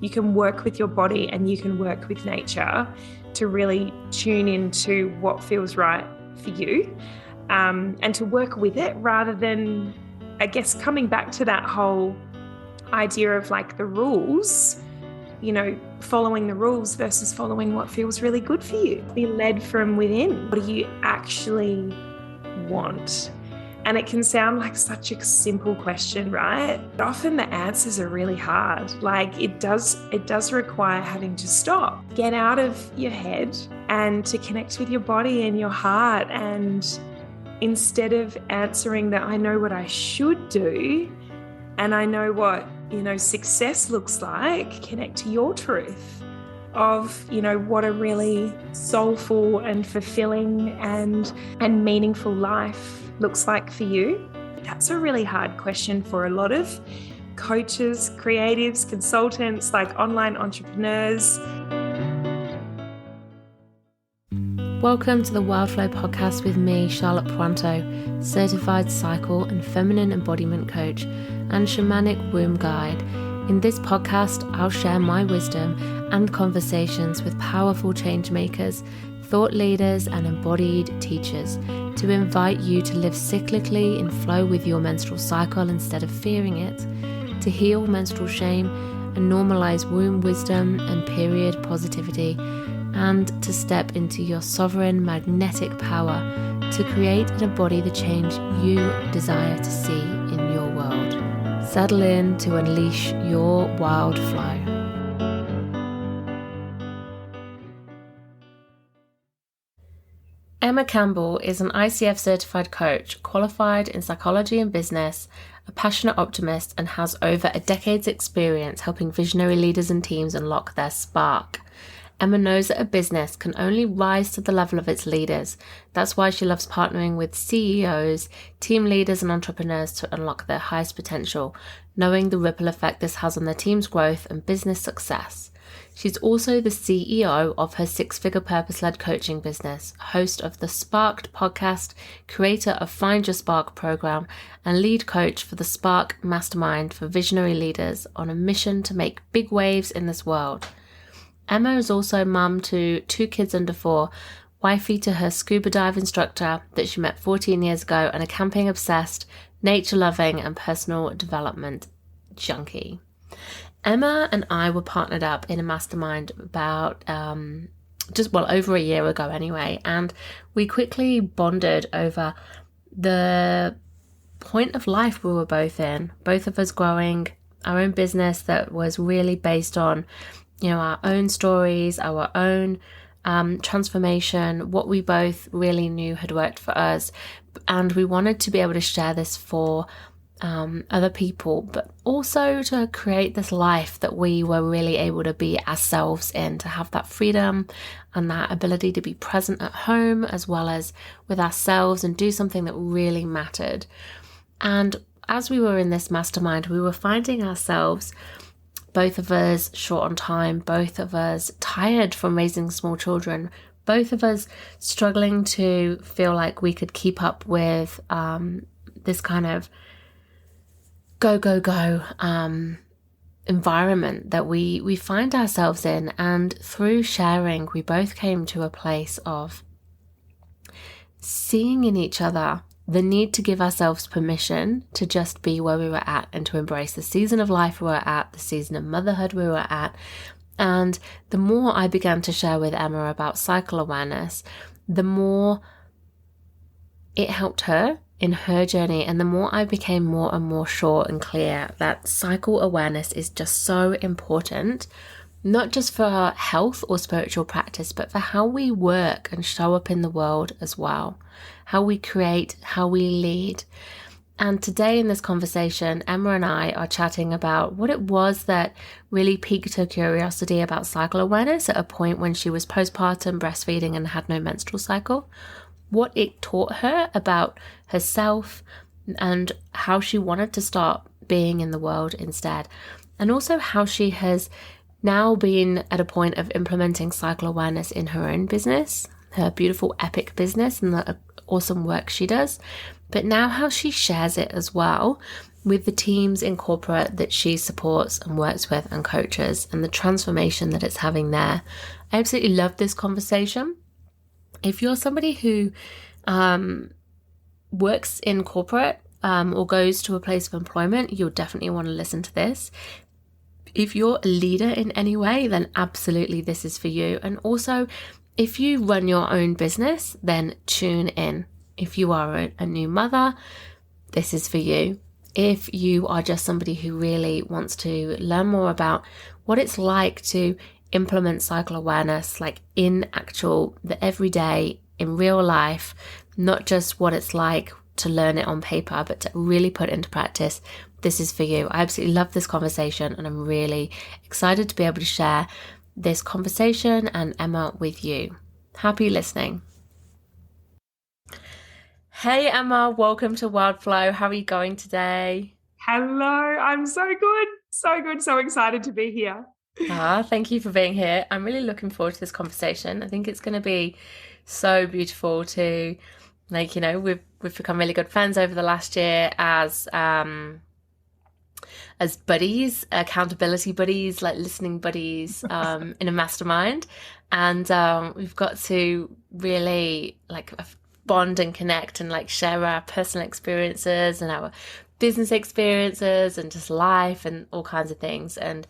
You can work with your body and you can work with nature to really tune into what feels right for you, and to work with it rather than, I guess, coming back to that whole idea of like the rules, following the rules versus following what feels really good for you. Be led from within. What do you actually want? And it can sound like such a simple question, right? But often the answers are really hard. Like it does require having to stop, get out of your head and to connect with your body and your heart. And instead of answering that I know what I should do and I know what, success looks like, connect to your truth of, what a really soulful and fulfilling and meaningful life looks like for you. That's a really hard question for a lot of coaches, creatives, consultants, like online entrepreneurs. Welcome to the Wildflow podcast with me, Charlotte Pronto, certified cycle and feminine embodiment coach and shamanic womb guide. In this podcast, I'll share my wisdom and conversations with powerful change makers, thought leaders and embodied teachers to invite you to live cyclically in flow with your menstrual cycle instead of fearing it, to heal menstrual shame and normalize womb wisdom and period positivity, and to step into your sovereign magnetic power to create and embody the change you desire to see in your world. Settle in to unleash your wild flow. Emma Campbell is an ICF certified coach, qualified in psychology and business, a passionate optimist, and has over a decade's experience helping visionary leaders and teams unlock their spark. Emma knows that a business can only rise to the level of its leaders. That's why she loves partnering with CEOs, team leaders, and entrepreneurs to unlock their highest potential, knowing the ripple effect this has on their team's growth and business success. She's also the CEO of her six-figure purpose-led coaching business, host of the Sparked podcast, creator of Find Your Spark program, and lead coach for the Spark Mastermind for visionary leaders on a mission to make big waves in this world. Emma is also mum to 2 kids under 4, wifey to her scuba dive instructor that she met 14 years ago, and a camping-obsessed, nature-loving, and personal development junkie. Emma and I were partnered up in a mastermind about over a year ago anyway, and we quickly bonded over the point of life we were both in, both of us growing our own business that was really based on, our own stories, our own transformation, what we both really knew had worked for us, and we wanted to be able to share this for other people, but also to create this life that we were really able to be ourselves in, to have that freedom and that ability to be present at home as well as with ourselves and do something that really mattered. And as we were in this mastermind, we were finding ourselves, both of us short on time, both of us tired from raising small children, both of us struggling to feel like we could keep up with this kind of go environment that we find ourselves in. And through sharing, we both came to a place of seeing in each other the need to give ourselves permission to just be where we were at and to embrace the season of life we were at, the season of motherhood we were at. And the more I began to share with Emma about cycle awareness, the more it helped her in her journey, and the more I became more and more sure and clear that cycle awareness is just so important, not just for our health or spiritual practice, but for how we work and show up in the world as well, how we create, how we lead. And today in this conversation, Emma and I are chatting about what it was that really piqued her curiosity about cycle awareness at a point when she was postpartum breastfeeding and had no menstrual cycle, what it taught her about herself and how she wanted to start being in the world instead, and also how she has now been at a point of implementing cycle awareness in her own business, her beautiful epic business and the awesome work she does, but now how she shares it as well with the teams in corporate that she supports and works with and coaches, and the transformation that it's having there. I absolutely love this conversation. If you're somebody who works in corporate or goes to a place of employment, you'll definitely want to listen to this. If you're a leader in any way, then absolutely this is for you. And also, if you run your own business, then tune in. If you are a new mother, this is for you. If you are just somebody who really wants to learn more about what it's like to implement cycle awareness, like in the everyday, in real life, not just what it's like to learn it on paper, but to really put it into practice, this is for you. I absolutely love this conversation, and I'm really excited to be able to share this conversation and Emma with you. Happy listening. Hey Emma, welcome to Wildflow. How are you going today? Hello, I'm so good, so excited to be here. Thank you for being here. I'm really looking forward to this conversation. I think it's going to be so beautiful to, we've become really good friends over the last year as buddies, accountability buddies, like listening buddies in a mastermind. And we've got to really bond and connect and share our personal experiences and our business experiences and just life and all kinds of things. And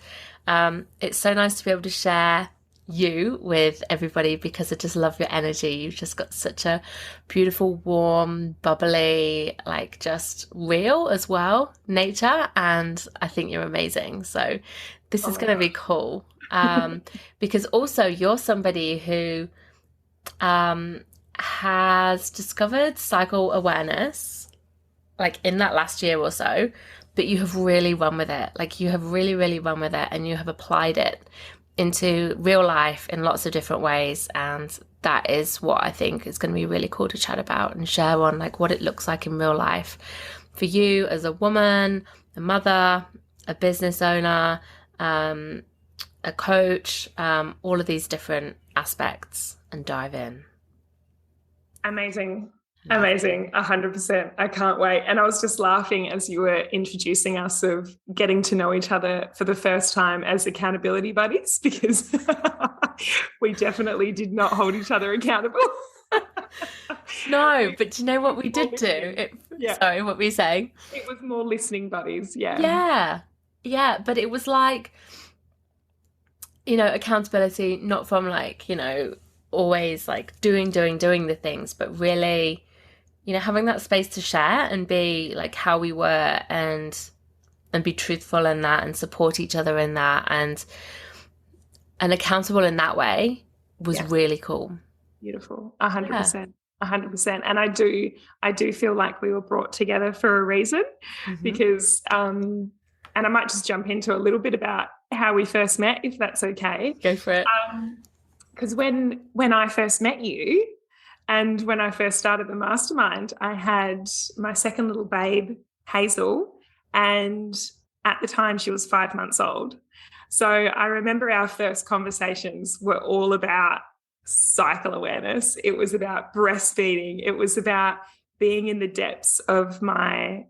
it's so nice to be able to share you with everybody, because I just love your energy. You've just got such a beautiful, warm, bubbly, just real as well nature, and I think you're amazing. So this is going to be cool, because also you're somebody who has discovered cycle awareness in that last year or so, but you have really run with it. You have really run with it, and you have applied it into real life in lots of different ways. And that is what I think is going to be really cool to chat about and share on what it looks like in real life for you as a woman, a mother, a business owner, a coach, all of these different aspects, and dive in. Amazing. 100%. I can't wait. And I was just laughing as you were introducing us of getting to know each other for the first time as accountability buddies, because we definitely did not hold each other accountable. No, but do you know what we did do? Sorry, what were you saying? It was more listening buddies. Yeah, but it was accountability, not from always doing the things, but really having that space to share and be how we were, and be truthful in that, and support each other in that, and accountable in that way was really cool. Beautiful. 100%. 100%. And I do feel like we were brought together for a reason, because and I might just jump into a little bit about how we first met, if that's okay. Go for it. Because when I first met you, and when I first started the mastermind, I had my second little babe, Hazel, and at the time she was 5 months old. So I remember our first conversations were all about cycle awareness. It was about breastfeeding. It was about being in the depths of my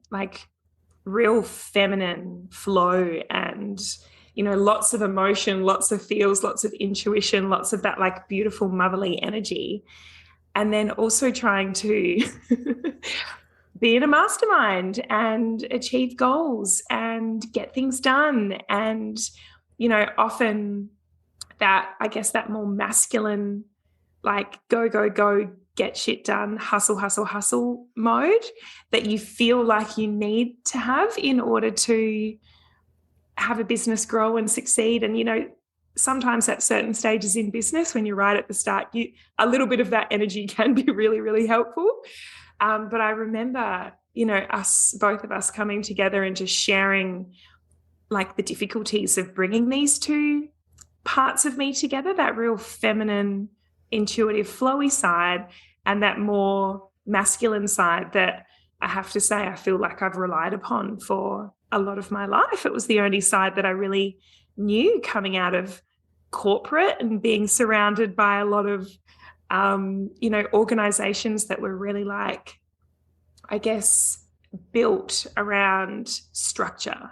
real feminine flow, and lots of emotion, lots of feels, lots of intuition, lots of that beautiful motherly energy. And then also trying to be in a mastermind and achieve goals and get things done. And, often that more masculine, go, get shit done, hustle mode that you feel like you need to have in order to have a business grow and succeed. And, sometimes at certain stages in business, when you're right at the start, a little bit of that energy can be really, really helpful. But I remember, both of us coming together and just sharing the difficulties of bringing these two parts of me together, that real feminine, intuitive, flowy side, and that more masculine side that I have to say I feel like I've relied upon for a lot of my life. It was the only side that I really knew coming out of corporate and being surrounded by a lot of, organizations that were really built around structure,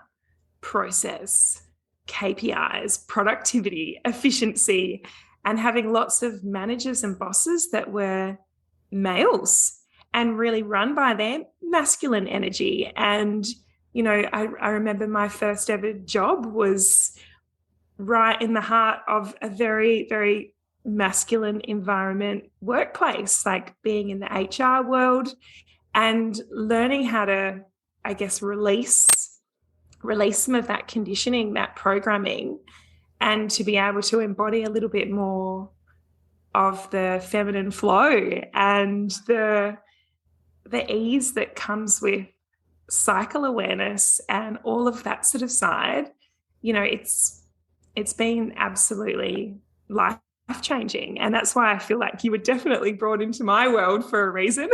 process, KPIs, productivity, efficiency, and having lots of managers and bosses that were males and really run by their masculine energy. And, you know, I remember my first ever job was right in the heart of a very, very masculine environment workplace, like being in the HR world and learning how to, I guess, release some of that conditioning, that programming, and to be able to embody a little bit more of the feminine flow and the ease that comes with cycle awareness and all of that sort of side. You know, it's been absolutely life-changing. And that's why I feel like you were definitely brought into my world for a reason.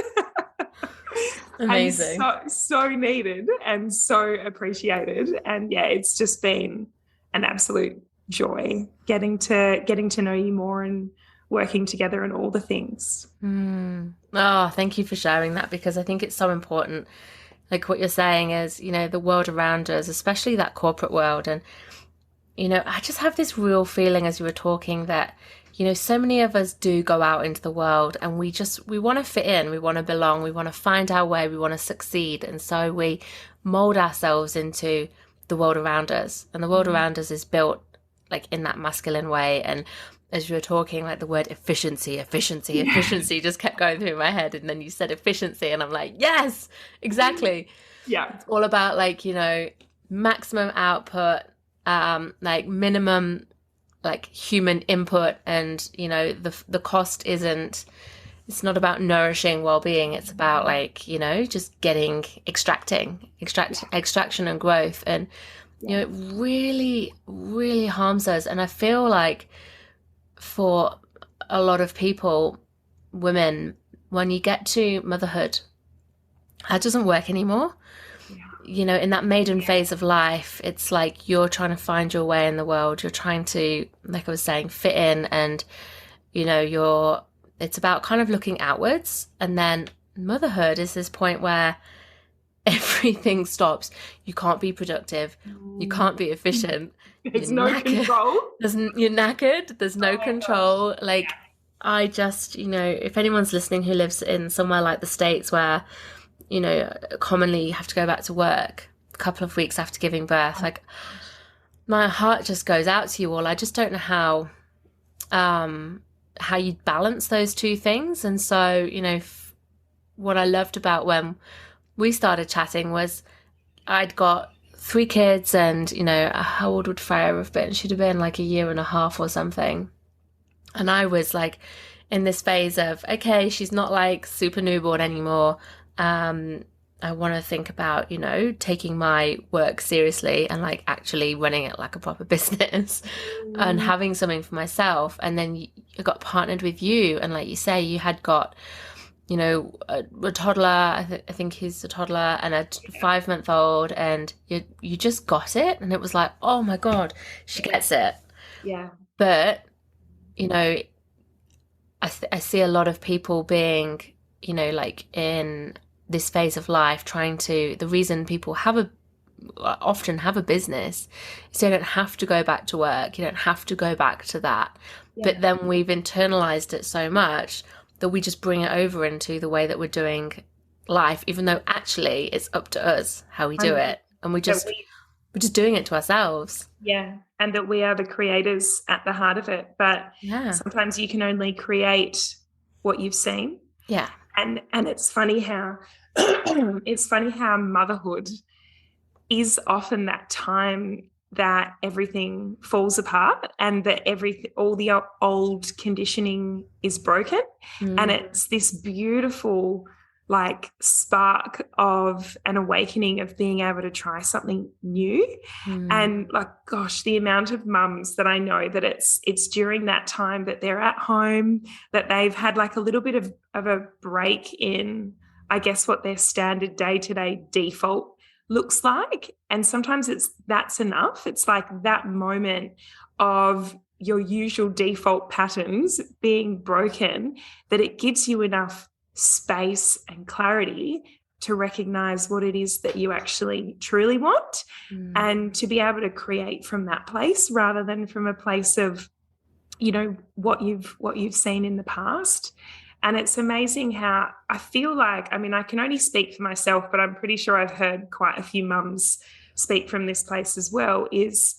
Amazing. And so needed and so appreciated. And yeah, it's just been an absolute joy getting to know you more and working together and all the things. Oh, thank you for sharing that, because I think it's so important. Like what you're saying is, you know, the world around us, especially that corporate world. And, you know, I just have this real feeling as you were talking that, you know, so many of us do go out into the world and we want to fit in, we want to belong, we want to find our way, we want to succeed. And so we mold ourselves into the world around us. And the world around us is built like in that masculine way. And as you were talking, like the word efficiency just kept going through my head. And then you said efficiency and I'm like, yes, exactly. Yeah. It's all about like, you know, maximum output, like minimum like human input, and you know the cost it's not about nourishing well-being, it's about like, you know, just extraction and growth. And you know, it really, really harms us. And I feel like for a lot of people, women, when you get to motherhood, that doesn't work anymore. You know, in that maiden phase of life, it's like you're trying to find your way in the world. You're trying to, like I was saying, fit in, and, you know, it's about kind of looking outwards. And then motherhood is this point where everything stops. You can't be productive. You can't be efficient. There's no control. You're knackered. There's no control. Gosh. Like, I just, you know, if anyone's listening who lives in somewhere like the States where, you know, commonly you have to go back to work a couple of weeks after giving birth, like my heart just goes out to you all. I just don't know how you balance those two things. And so, you know, what I loved about when we started chatting was I'd got 3 kids, and, you know, how old would Freya have been? She'd have been like 1.5 years or something. And I was like in this phase of, okay, she's not like super newborn anymore. I want to think about, you know, taking my work seriously and like actually running it like a proper business and having something for myself. And then I got partnered with you, and like you say, you had got, you know, a toddler, I think he's a toddler, and a 5-month-old, and you just got it. And it was like, oh my God, she gets it. Yeah. But, you know, I see a lot of people being, you know, like in this phase of life the reason people often have a business is they don't have to go back to work. You don't have to go back to that. Yeah. But then we've internalized it so much that we just bring it over into the way that we're doing life, even though actually it's up to us how we do it. And we're just doing it to ourselves. Yeah. And that we are the creators at the heart of it. But sometimes you can only create what you've seen. Yeah. And it's funny how motherhood is often that time that everything falls apart and that all the old conditioning is broken. And it's this beautiful like spark of an awakening of being able to try something new. And like, gosh, the amount of mums that I know that it's during that time that they're at home, that they've had like a little bit of a break in, I guess, what their standard day-to-day default looks like. And sometimes that's enough. It's like that moment of your usual default patterns being broken, that it gives you enough space and clarity to recognize what it is that you actually truly want, and to be able to create from that place rather than from a place of, you know, what you've seen in the past. And it's amazing how I feel like, I mean, I can only speak for myself, but I'm pretty sure I've heard quite a few mums speak from this place as well, is,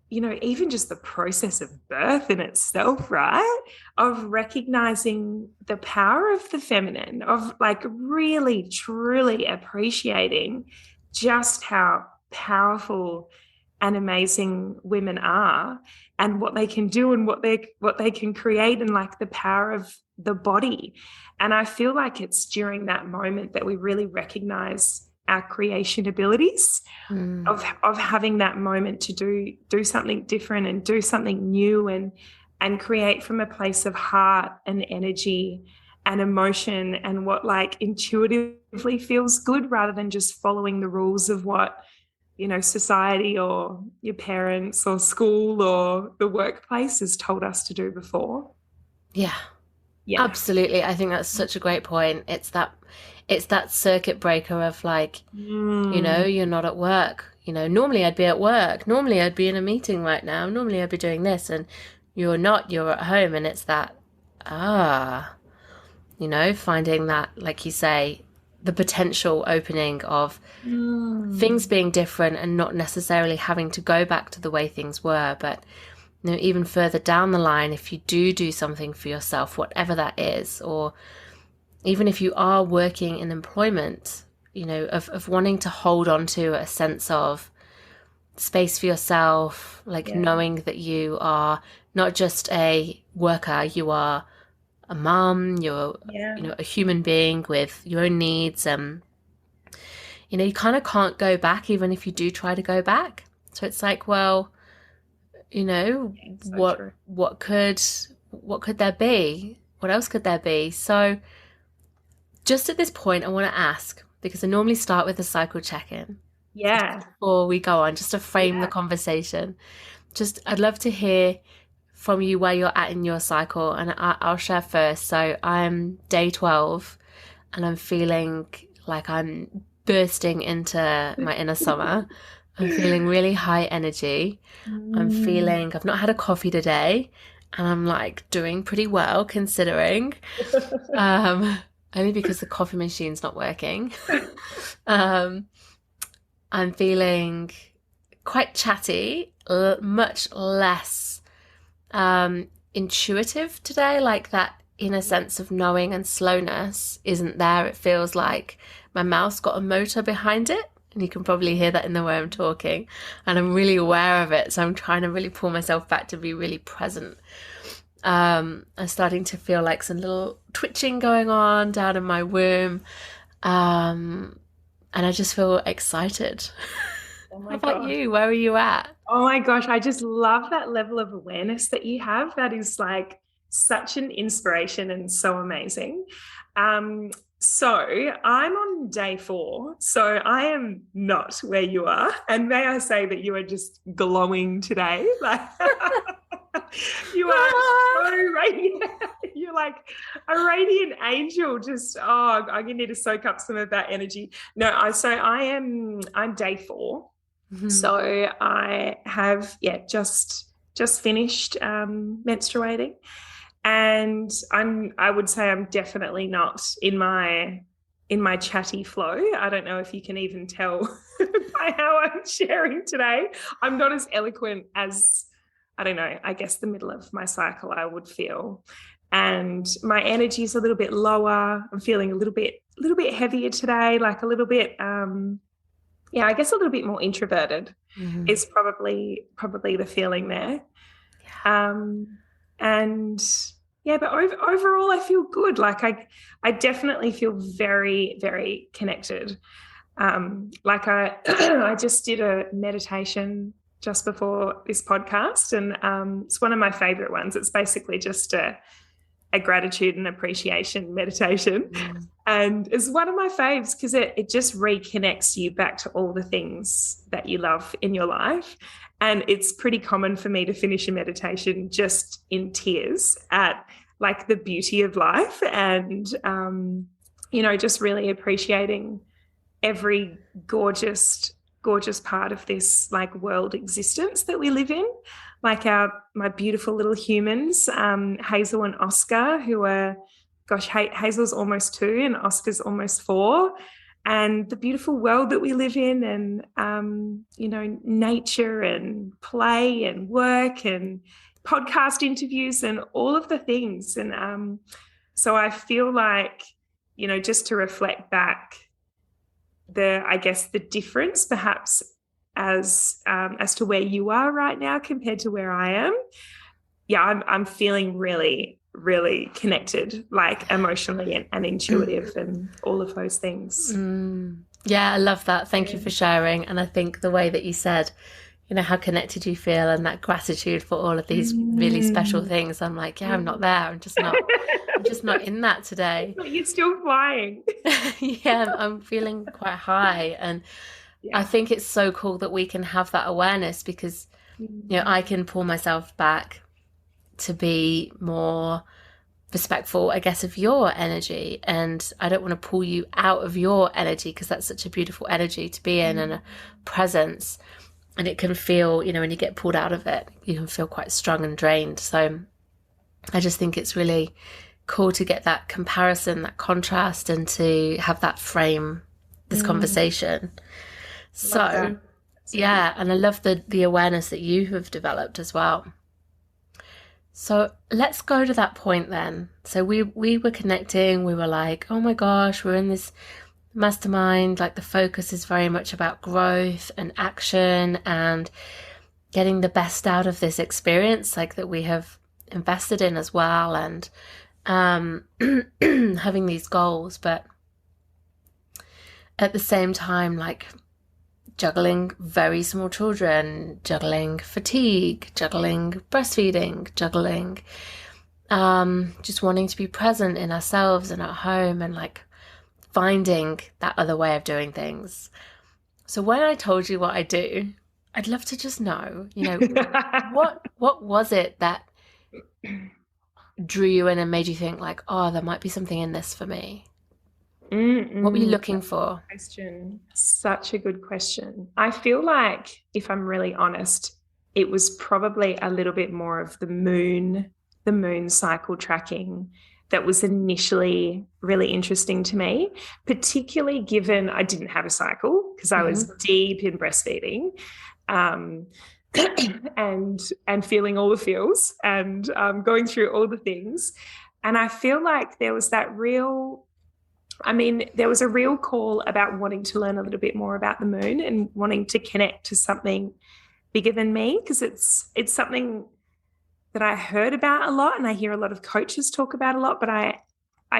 you know, even just the process of birth in itself, right? Of recognizing the power of the feminine, of like really, truly appreciating just how powerful and amazing women are, and what they can do, and what they can create, and like the power of the body. And I feel like it's during that moment that we really recognize our creation abilities, of having that moment to do something different and do something new, and create from a place of heart and energy and emotion, and what like intuitively feels good, rather than just following the rules of what, you know, society or your parents or school or the workplace has told us to do before. Yeah. Absolutely. I think that's such a great point. It's that circuit breaker of like, you know, you're not at work. You know, normally I'd be at work. Normally I'd be in a meeting right now. Normally I'd be doing this, and you're not, you're at home. And it's that, you know, finding that, like you say, the potential opening of things being different, and not necessarily having to go back to the way things were. But, you know, even further down the line, if you do something for yourself, whatever that is, or even if you are working in employment, you know, of wanting to hold on to a sense of space for yourself, like knowing that you are not just a worker, you are a mum, you're, you know, a human being with your own needs. You know, you kind of can't go back, even if you do try to go back. So it's like, well, you know, what could there be? What else could there be? So just at this point, I want to ask, because I normally start with a cycle check-in. Yeah. Before we go on, just to frame the conversation. Just, I'd love to hear from you where you're at in your cycle, and I'll share first. So I'm day 12, and I'm feeling like I'm bursting into my inner summer. I'm feeling really high energy. I'm feeling, I've not had a coffee today, and I'm like doing pretty well considering. Only because the coffee machine's not working. I'm feeling quite chatty, much less intuitive today, like that inner sense of knowing and slowness isn't there. It feels like my mouth's got a motor behind it, and you can probably hear that in the way I'm talking, and I'm really aware of it, so I'm trying to really pull myself back to be really present. I'm starting to feel like some little twitching going on down in my womb, and I just feel excited. How about you? Where are you at? Oh my gosh, I just love that level of awareness that you have. That is like such an inspiration and so amazing. So I'm on day 4. So I am not where you are. And may I say that you are just glowing today. Like you are so radiant. You're like a radiant angel. Just, I'm going to need to soak up some of that energy. No, I'm day 4. So I have, just finished menstruating, and I would say I'm definitely not in my chatty flow. I don't know if you can even tell by how I'm sharing today. I'm not as eloquent as, I don't know, I guess the middle of my cycle I would feel. And my energy is a little bit lower. I'm feeling a little bit heavier today, like a little bit, I guess a little bit more introverted is probably the feeling there. But overall I feel good. Like I definitely feel very, very connected. Like I just did a meditation just before this podcast, and it's one of my favorite ones. It's basically just a gratitude and appreciation meditation. And it's one of my faves because it just reconnects you back to all the things that you love in your life. And it's pretty common for me to finish a meditation just in tears at like the beauty of life, and just really appreciating every gorgeous part of this like world existence that we live in, like my beautiful little humans, Hazel and Oscar, who are, gosh, Hazel's almost 2 and Oscar's almost 4, and the beautiful world that we live in, and nature and play and work and podcast interviews and all of the things. And so I feel like, just to reflect back, the difference perhaps as to where you are right now compared to where I am. Yeah, I'm feeling really, really connected, like emotionally and intuitive and all of those things. Yeah, I love that. Thank you for sharing. And I think the way that you said, how connected you feel and that gratitude for all of these really special things. I'm like, yeah, I'm not there. I'm just not in that today. But you're still flying. Yeah, I'm feeling quite high. And I think it's so cool that we can have that awareness, because, I can pull myself back to be more respectful, I guess, of your energy. And I don't want to pull you out of your energy, because that's such a beautiful energy to be in and a presence. And it can feel, when you get pulled out of it, you can feel quite strung and drained. So I just think it's really cool to get that comparison, that contrast, and to have that frame this conversation. So, yeah, and I love the awareness that you have developed as well. So let's go to that point then. So we were connecting, we were like, oh my gosh, we're in this mastermind, like the focus is very much about growth and action and getting the best out of this experience, like that we have invested in as well, and having these goals, but at the same time, like juggling very small children, juggling fatigue, juggling breastfeeding, juggling just wanting to be present in ourselves and at home, and like finding that other way of doing things. So when I told you what I do, I'd love to just know, what was it that drew you in and made you think like, oh, there might be something in this for me? What were you looking for? Question. Such a good question. I feel like, if I'm really honest, it was probably a little bit more of the moon cycle tracking that was initially really interesting to me, particularly given I didn't have a cycle because I was deep in breastfeeding, and feeling all the feels and going through all the things. And I feel like there was a real call about wanting to learn a little bit more about the moon and wanting to connect to something bigger than me, because it's something that I heard about a lot and I hear a lot of coaches talk about a lot, but I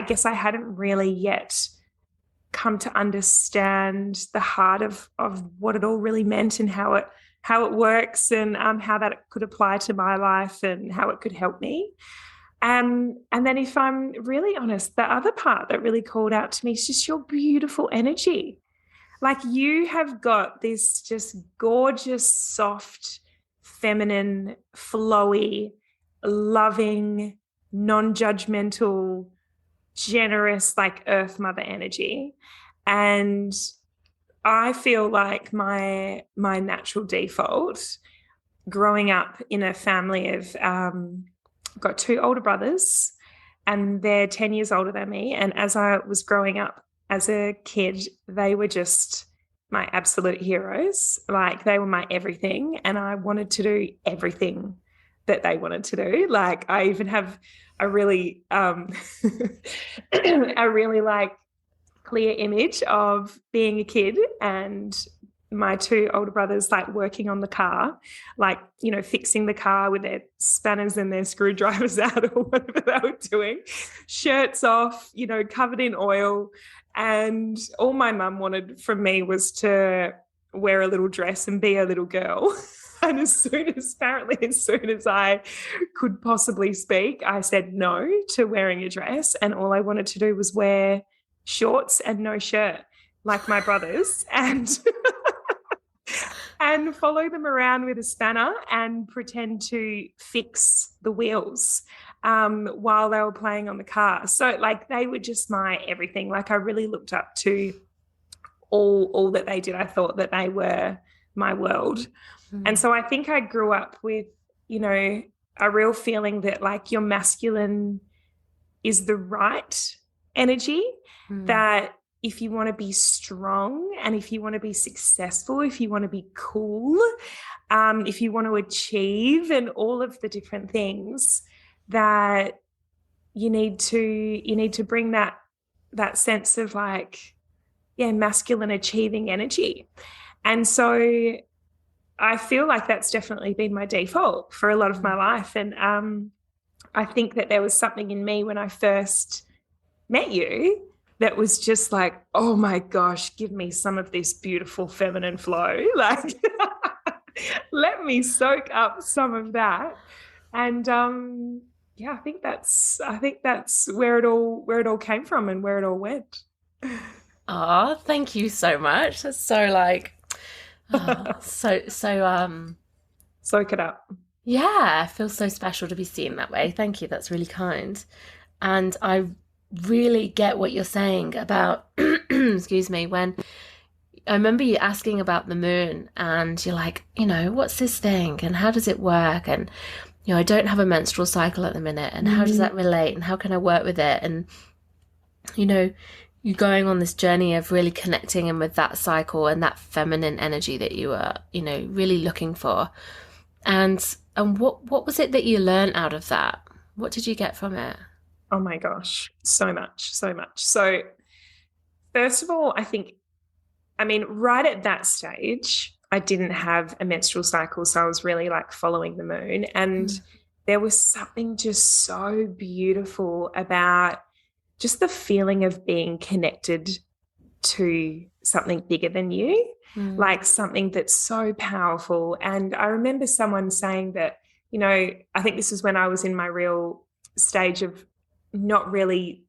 guess I hadn't really yet come to understand the heart of what it all really meant and how it works, and how that could apply to my life and how it could help me. And then, if I'm really honest, the other part that really called out to me is just your beautiful energy. Like, you have got this just gorgeous, soft, feminine, flowy, loving, non-judgmental, generous, like Earth Mother energy. And I feel like my natural default, growing up in a family of got 2 older brothers, and they're 10 years older than me. And as I was growing up as a kid, they were just my absolute heroes. Like, they were my everything, and I wanted to do everything that they wanted to do. Like, I even have a really like clear image of being a kid and my 2 older brothers like working on the car, like, fixing the car with their spanners and their screwdrivers out or whatever they were doing, shirts off, covered in oil. And all my mum wanted from me was to wear a little dress and be a little girl. And as soon as I could possibly speak, I said no to wearing a dress. And all I wanted to do was wear shorts and no shirt like my brothers, and and follow them around with a spanner and pretend to fix the wheels while they were playing on the car. So, like, they were just my everything. Like, I really looked up to all that they did. I thought that they were my world. And so I think I grew up with, you know, a real feeling that like your masculine is the right energy, that if you want to be strong and if you want to be successful, if you want to be cool, if you want to achieve and all of the different things, that you need to bring that sense of like, yeah, masculine achieving energy. And so I feel like that's definitely been my default for a lot of my life. And I think that there was something in me when I first met you that was just like, oh my gosh, give me some of this beautiful feminine flow. Like, let me soak up some of that. And yeah, I think that's where it all came from and where it all went. Oh, thank you so much. That's so like, soak it up. Yeah, it feels so special to be seen that way. Thank you. That's really kind. And I really get what you're saying about, excuse me, when I remember you asking about the moon and you're like, you know, what's this thing and how does it work? And, you know, I don't have a menstrual cycle at the minute and how does that relate and how can I work with it? And, you know, you're going on this journey of really connecting in with that cycle and that feminine energy that you were, you know, really looking for. And what was it that you learned out of that? What did you get from it? Oh my gosh, so much. So first of all, I mean, right at that stage, I didn't have a menstrual cycle. So I was really like following the moon. And there was something just so beautiful about just the feeling of being connected to something bigger than you, like something that's so powerful. And I remember someone saying that, you know, I think this is when I was in my real stage of not really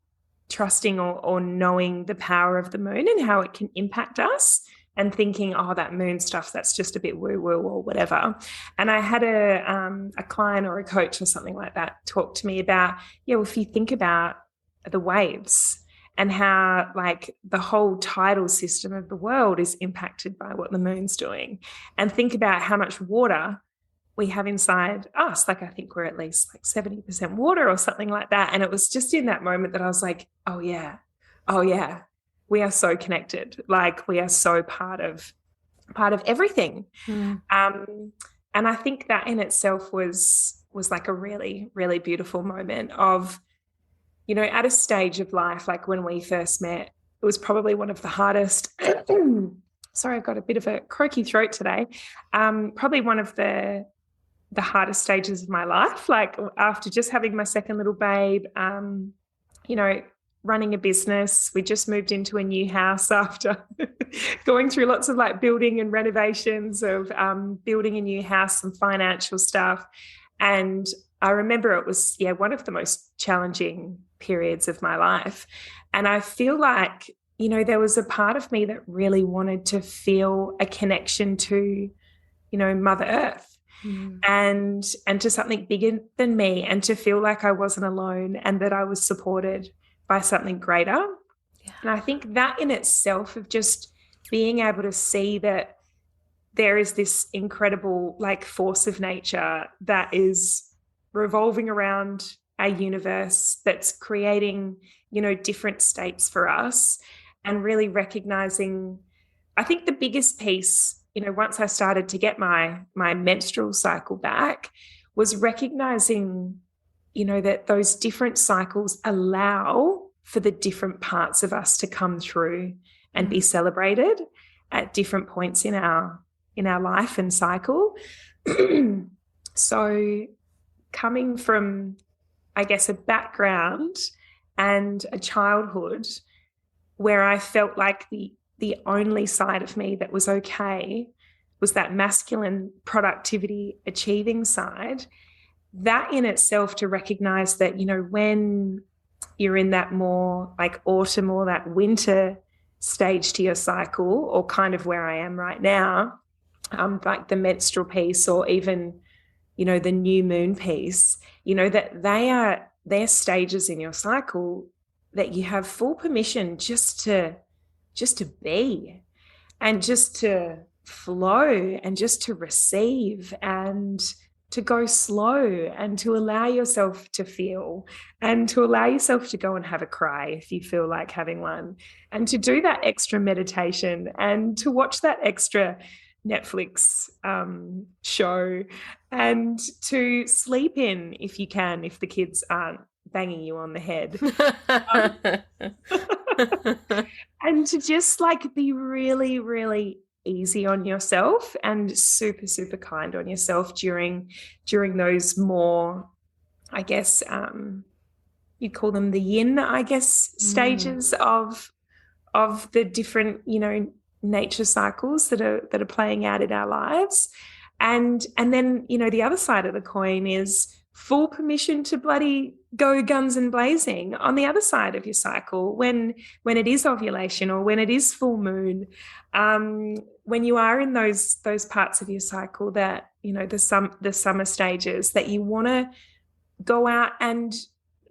trusting or knowing the power of the moon and how it can impact us, and thinking, oh, that moon stuff, that's just a bit woo-woo or whatever. And I had a client or a coach or something like that talk to me about, yeah, well, if you think about the waves and how like the whole tidal system of the world is impacted by what the moon's doing, and think about how much water we have inside us. Like, I think we're at least like 70% water or something like that. And it was just in that moment that I was like, oh yeah, we are so connected. Like, we are so part of everything. And I think that in itself was like a really, really beautiful moment of, you know, at a stage of life, like when we first met, it was probably one of the hardest. Sorry, I've got a bit of a croaky throat today. Probably one of the hardest stages of my life, like after just having my second little babe, you know, running a business. We just moved into a new house after going through lots of like building and renovations of building a new house, some financial stuff. And I remember it was, one of the most challenging periods of my life. And I feel like, you know, there was a part of me that really wanted to feel a connection to, you know, Mother Earth. And to something bigger than me, and to feel like I wasn't alone and that I was supported by something greater. And I think that in itself, of just being able to see that there is this incredible like force of nature that is revolving around our universe, that's creating, you know, different states for us, and really recognizing, I think the biggest piece, you know, once I started to get my menstrual cycle back, was recognizing, you know, that those different cycles allow for the different parts of us to come through and be celebrated at different points in our life and cycle. So coming from, I guess, a background and a childhood where I felt like the only side of me that was okay was that masculine productivity achieving side, that in itself, to recognize that, you know, when you're in that more like autumn or that winter stage to your cycle, or kind of where I am right now, like the menstrual piece, or even, you know, the new moon piece, you know, that they're stages in your cycle that you have full permission just to be, and just to flow and just to receive and to go slow and to allow yourself to feel and to allow yourself to go and have a cry if you feel like having one, and to do that extra meditation and to watch that extra Netflix show, and to sleep in if you can, if the kids aren't banging you on the head. And to just like be really, really easy on yourself and super, super kind on yourself during those more, I guess, you'd call them the yin, I guess, stages of the different, nature cycles that are playing out in our lives. And then, the other side of the coin is full permission to bloody go guns and blazing on the other side of your cycle when it is ovulation or when it is full moon, when you are in those parts of your cycle that, the summer stages, that you want to go out and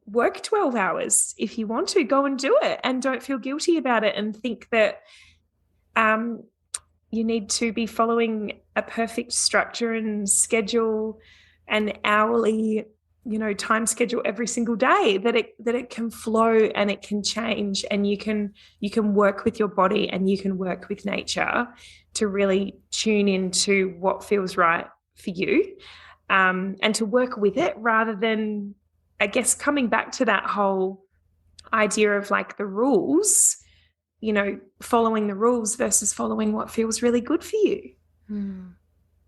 work 12 hours. If you want to, go and do it, and don't feel guilty about it and think that you need to be following a perfect structure and schedule and hourly, time schedule every single day, that it can flow and it can change, and you can work with your body and you can work with nature to really tune into what feels right for you, and to work with it rather than, I guess, coming back to that whole idea of like the rules, following the rules versus following what feels really good for you.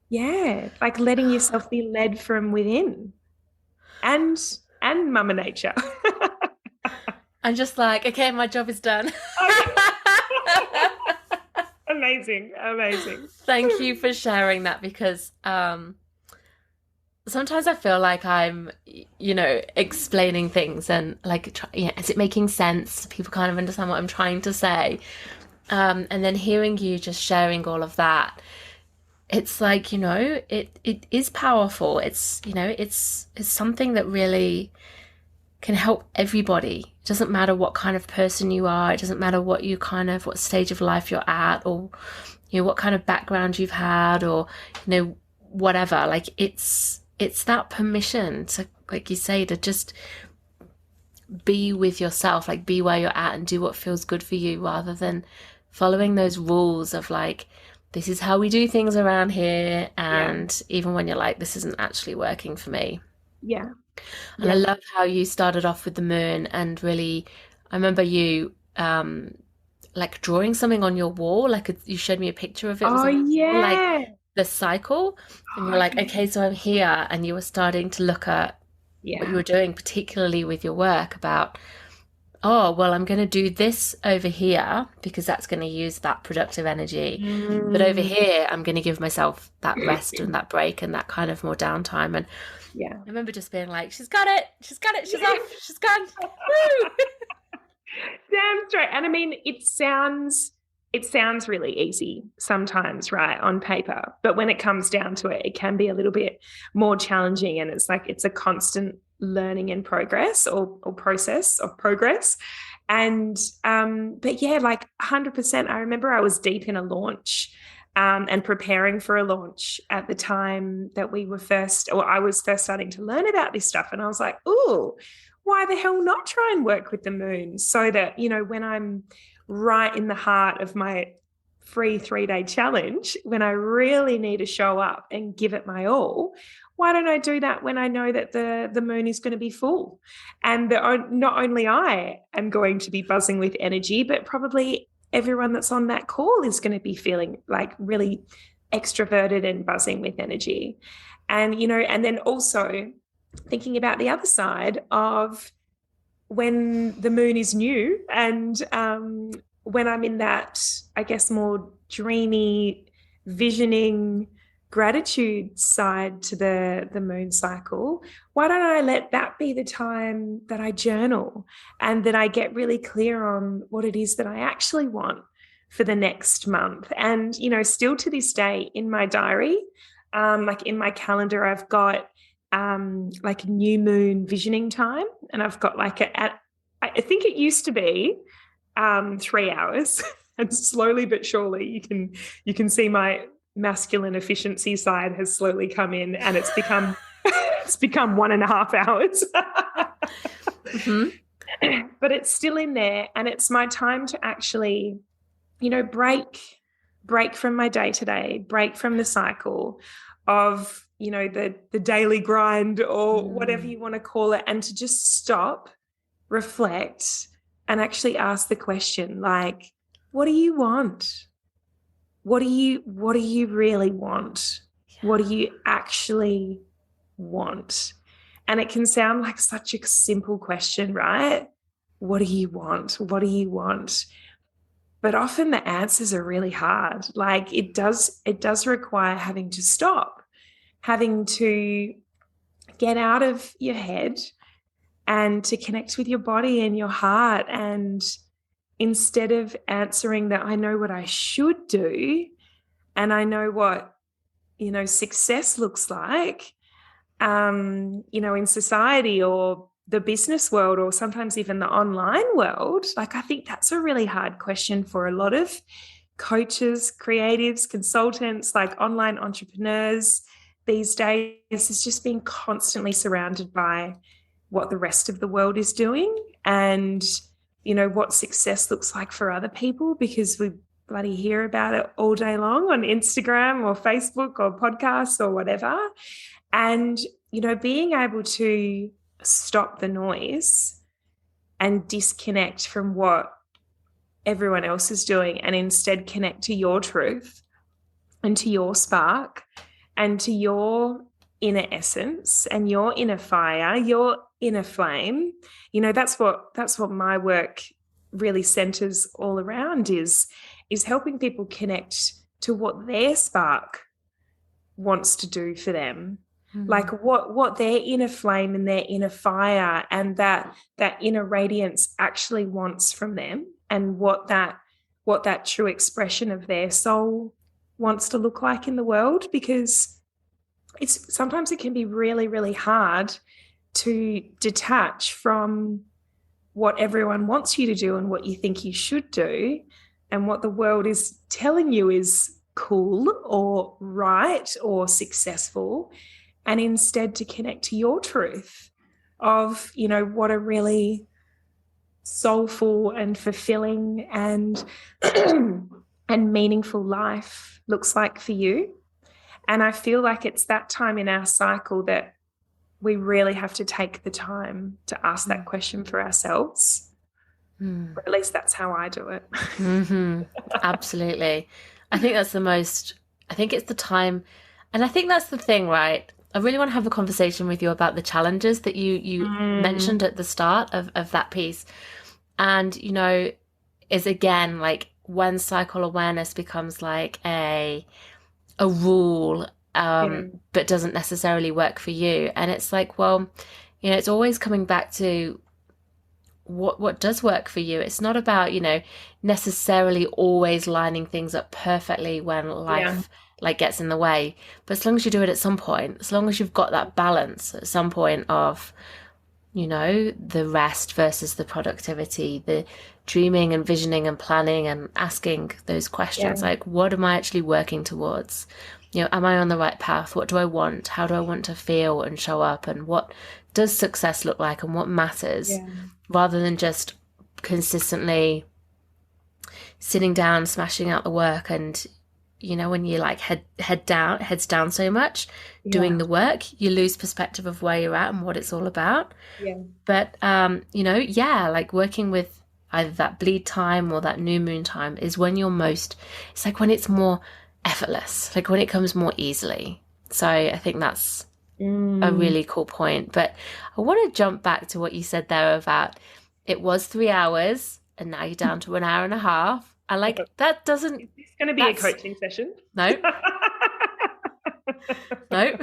Yeah, like letting yourself be led from within, and Mama Nature. I'm just like, okay, my job is done. Amazing. Thank you for sharing that, because sometimes I feel like I'm, explaining things and like, is it making sense? People kind of understand what I'm trying to say. And then hearing you just sharing all of that, it's like, it is powerful. It's, it's something that really can help everybody. It doesn't matter what kind of person you are. It doesn't matter what stage of life you're at, or, what kind of background you've had, or, whatever. Like it's that permission to, like you say, to just be with yourself, like be where you're at and do what feels good for you, rather than following those rules of like, this is how we do things around here. And even when you're like, this isn't actually working for me. Yeah. And I love how you started off with the moon, and really, I remember you like drawing something on your wall, like you showed me a picture of it. Oh, yeah. Like the cycle, and you're like, okay, so I'm here, and you were starting to look at what you were doing, particularly with your work, about, oh, well, I'm going to do this over here because that's going to use that productive energy. But over here, I'm going to give myself that rest and that break and that kind of more downtime. And I remember just being like, she's got it. She's off. She's gone. Woo! Damn straight. And I mean, it sounds really easy sometimes, right, on paper. But when it comes down to it, it can be a little bit more challenging. And it's like, it's a constant learning in progress, or process of progress. And but yeah, like 100%. I remember I was deep in a launch, and preparing for a launch at the time that I was first starting to learn about this stuff. And I was like, oh, why the hell not try and work with the moon, so that, when I'm right in the heart of my free 3-day challenge, when I really need to show up and give it my all, why don't I do that when I know that the moon is going to be full, and not only I am going to be buzzing with energy, but probably everyone that's on that call is going to be feeling like really extroverted and buzzing with energy. And, and then also thinking about the other side of when the moon is new, and when I'm in that, I guess, more dreamy, visioning, gratitude side to the moon cycle, why don't I let that be the time that I journal, and that I get really clear on what it is that I actually want for the next month. And, still to this day in my diary, like in my calendar, I've got like new moon visioning time, and I've got like I think it used to be 3 hours. And slowly but surely you can see my masculine efficiency side has slowly come in, and it's become 1.5 hours. Mm-hmm. But it's still in there, and it's my time to actually, break from my day-to-day, break from the cycle of, the daily grind or whatever you want to call it, and to just stop, reflect, and actually ask the question, like, what do you want? What do you really want? What do you actually want? And it can sound like such a simple question, right? What do you want? What do you want? But often the answers are really hard. Like it does require having to stop, having to get out of your head and to connect with your body and your heart. And instead of answering that, I know what I should do and I know what, success looks like, in society or the business world, or sometimes even the online world, like I think that's a really hard question for a lot of coaches, creatives, consultants, like online entrepreneurs these days, is just being constantly surrounded by what the rest of the world is doing and, what success looks like for other people, because we bloody hear about it all day long on Instagram or Facebook or podcasts or whatever. And, being able to stop the noise and disconnect from what everyone else is doing and instead connect to your truth and to your spark and to your inner essence and your inner fire, your inner flame. That's what my work really centers all around, is helping people connect to what their spark wants to do for them. Like what their inner flame and their inner fire and that inner radiance actually wants from them, and what that true expression of their soul wants to look like in the world. Because sometimes it can be really, really hard to detach from what everyone wants you to do and what you think you should do and what the world is telling you is cool or right or successful, and instead to connect to your truth of, what a really soulful and fulfilling and and meaningful life looks like for you. And I feel like it's that time in our cycle that we really have to take the time to ask that question for ourselves. Or at least that's how I do it. Mm-hmm. Absolutely. I think it's the time. And I think that's the thing, right? I really want to have a conversation with you about the challenges that you mentioned at the start of that piece. And, is again, like when cycle awareness becomes like a rule, but doesn't necessarily work for you. And it's like, well, it's always coming back to what does work for you. It's not about, necessarily always lining things up perfectly when life like gets in the way. But as long as you do it at some point, as long as you've got that balance at some point of, the rest versus the productivity, the dreaming and visioning and planning and asking those questions, like, what am I actually working towards? Am I on the right path? What do I want? How do I want to feel and show up? And what does success look like and what matters? Rather than just consistently sitting down, smashing out the work and, when you like heads down so much doing the work, you lose perspective of where you're at and what it's all about. But, like working with either that bleed time or that new moon time is when it's like when it's more effortless, like when it comes more easily. So I think that's a really cool point. But I want to jump back to what you said there about it was 3 hours and now you're down to 1.5 hours. And like that doesn't... Is this going to be a coaching session? No. No.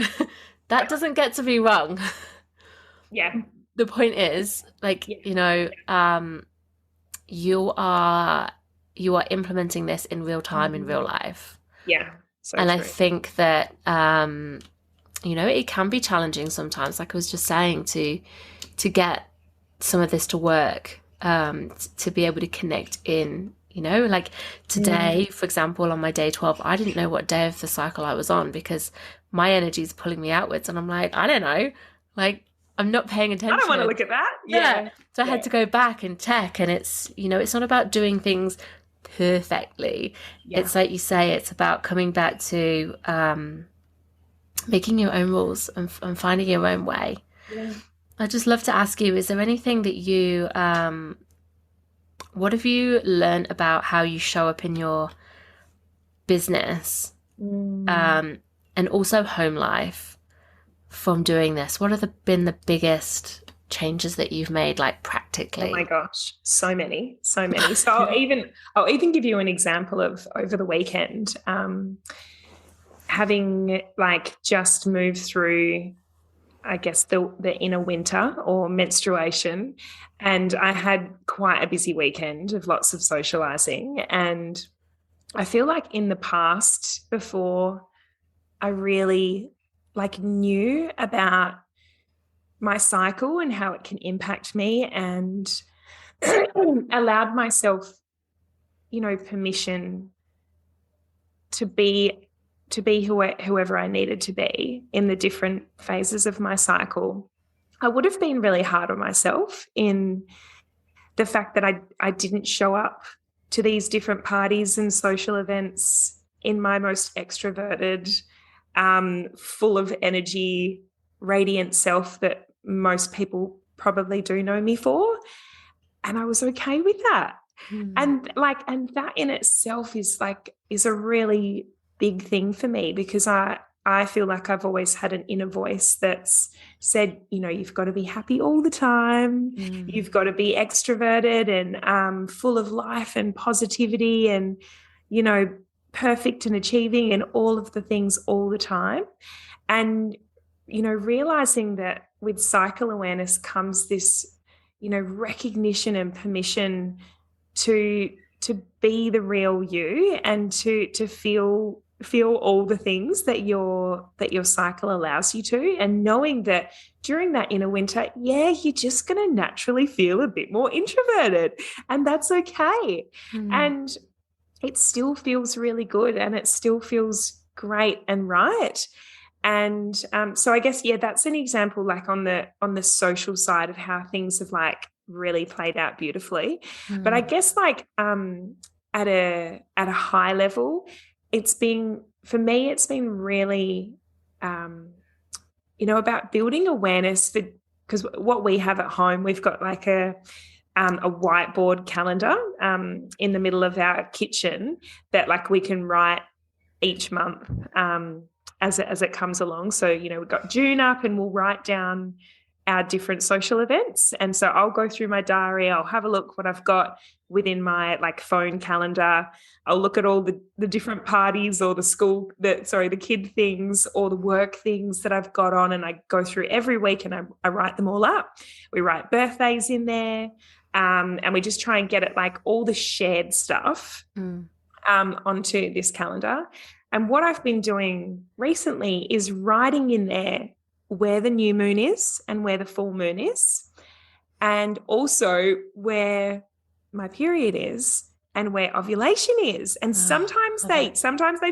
That doesn't get to be wrong. Yeah. The point is, like, you are implementing this in real time, in real life. Yeah. So and true. I think that, it can be challenging sometimes, like I was just saying, to get some of this to work, to be able to connect in, You know, like today, for example, on my day 12, I didn't know what day of the cycle I was on because my energy is pulling me outwards. And I'm like, I don't know, like, I'm not paying I don't want to attention. look at that. Yeah. Yeah. So I had to go back and check. And it's, you know, it's not about doing things perfectly. Yeah. It's like you say, it's about coming back to making your own rules and finding your own way. Yeah. I'd just love to ask you, is there anything that you, what have you learned about how you show up in your business and also home life from doing this? What have been the biggest changes that you've made, like practically? Oh my gosh, so many. So I'll even give you an example of over the weekend, having like just moved through, I guess, the inner winter or menstruation. And I had quite a busy weekend of lots of socializing. And I feel like in the past, before I really like knew about my cycle and how it can impact me, and allowed myself, you know, permission to be whoever I needed to be in the different phases of my cycle, I would have been really hard on myself in the fact that I didn't show up to these different parties and social events in my most extroverted, full of energy, radiant self that most people probably do know me for. And I was okay with that. And that in itself is a really big thing for me, because I feel like I've always had an inner voice that's said, you know, you've got to be happy all the time. You've got to be extroverted and full of life and positivity and, you know, perfect and achieving and all of the things all the time. And, you know, realizing that with cycle awareness comes this, you know, recognition and permission to be the real you and to feel all the things that your cycle allows you to, and knowing that during that inner winter, you're just going to naturally feel a bit more introverted, and that's okay. And it still feels really good and it still feels great and right. And so I guess, that's an example, like on the social side of how things have like really played out beautifully. But I guess like at a high level, it's been really, you know, about building awareness because what we have at home, we've got like a whiteboard calendar in the middle of our kitchen that like we can write each month as it comes along. So, you know, we've got June up and we'll write down our different social events. And so I'll go through my diary, I'll have a look what I've got within my like phone calendar. I'll look at all the different parties or the kid things or the work things that I've got on, and I go through every week and I write them all up. We write birthdays in there, and we just try and get it like all the shared stuff onto this calendar. And what I've been doing recently is writing in there where the new moon is and where the full moon is, and also where my period is and where ovulation is. And sometimes they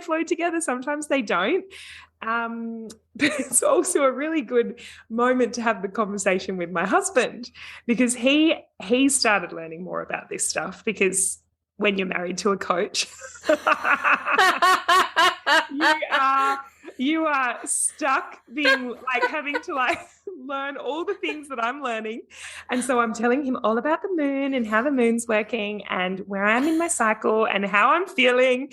flow together, sometimes they don't. But it's also a really good moment to have the conversation with my husband, because he started learning more about this stuff, because when you're married to a coach, you are stuck being like having to like learn all the things that I'm learning. And so I'm telling him all about the moon and how the moon's working and where I am in my cycle and how I'm feeling.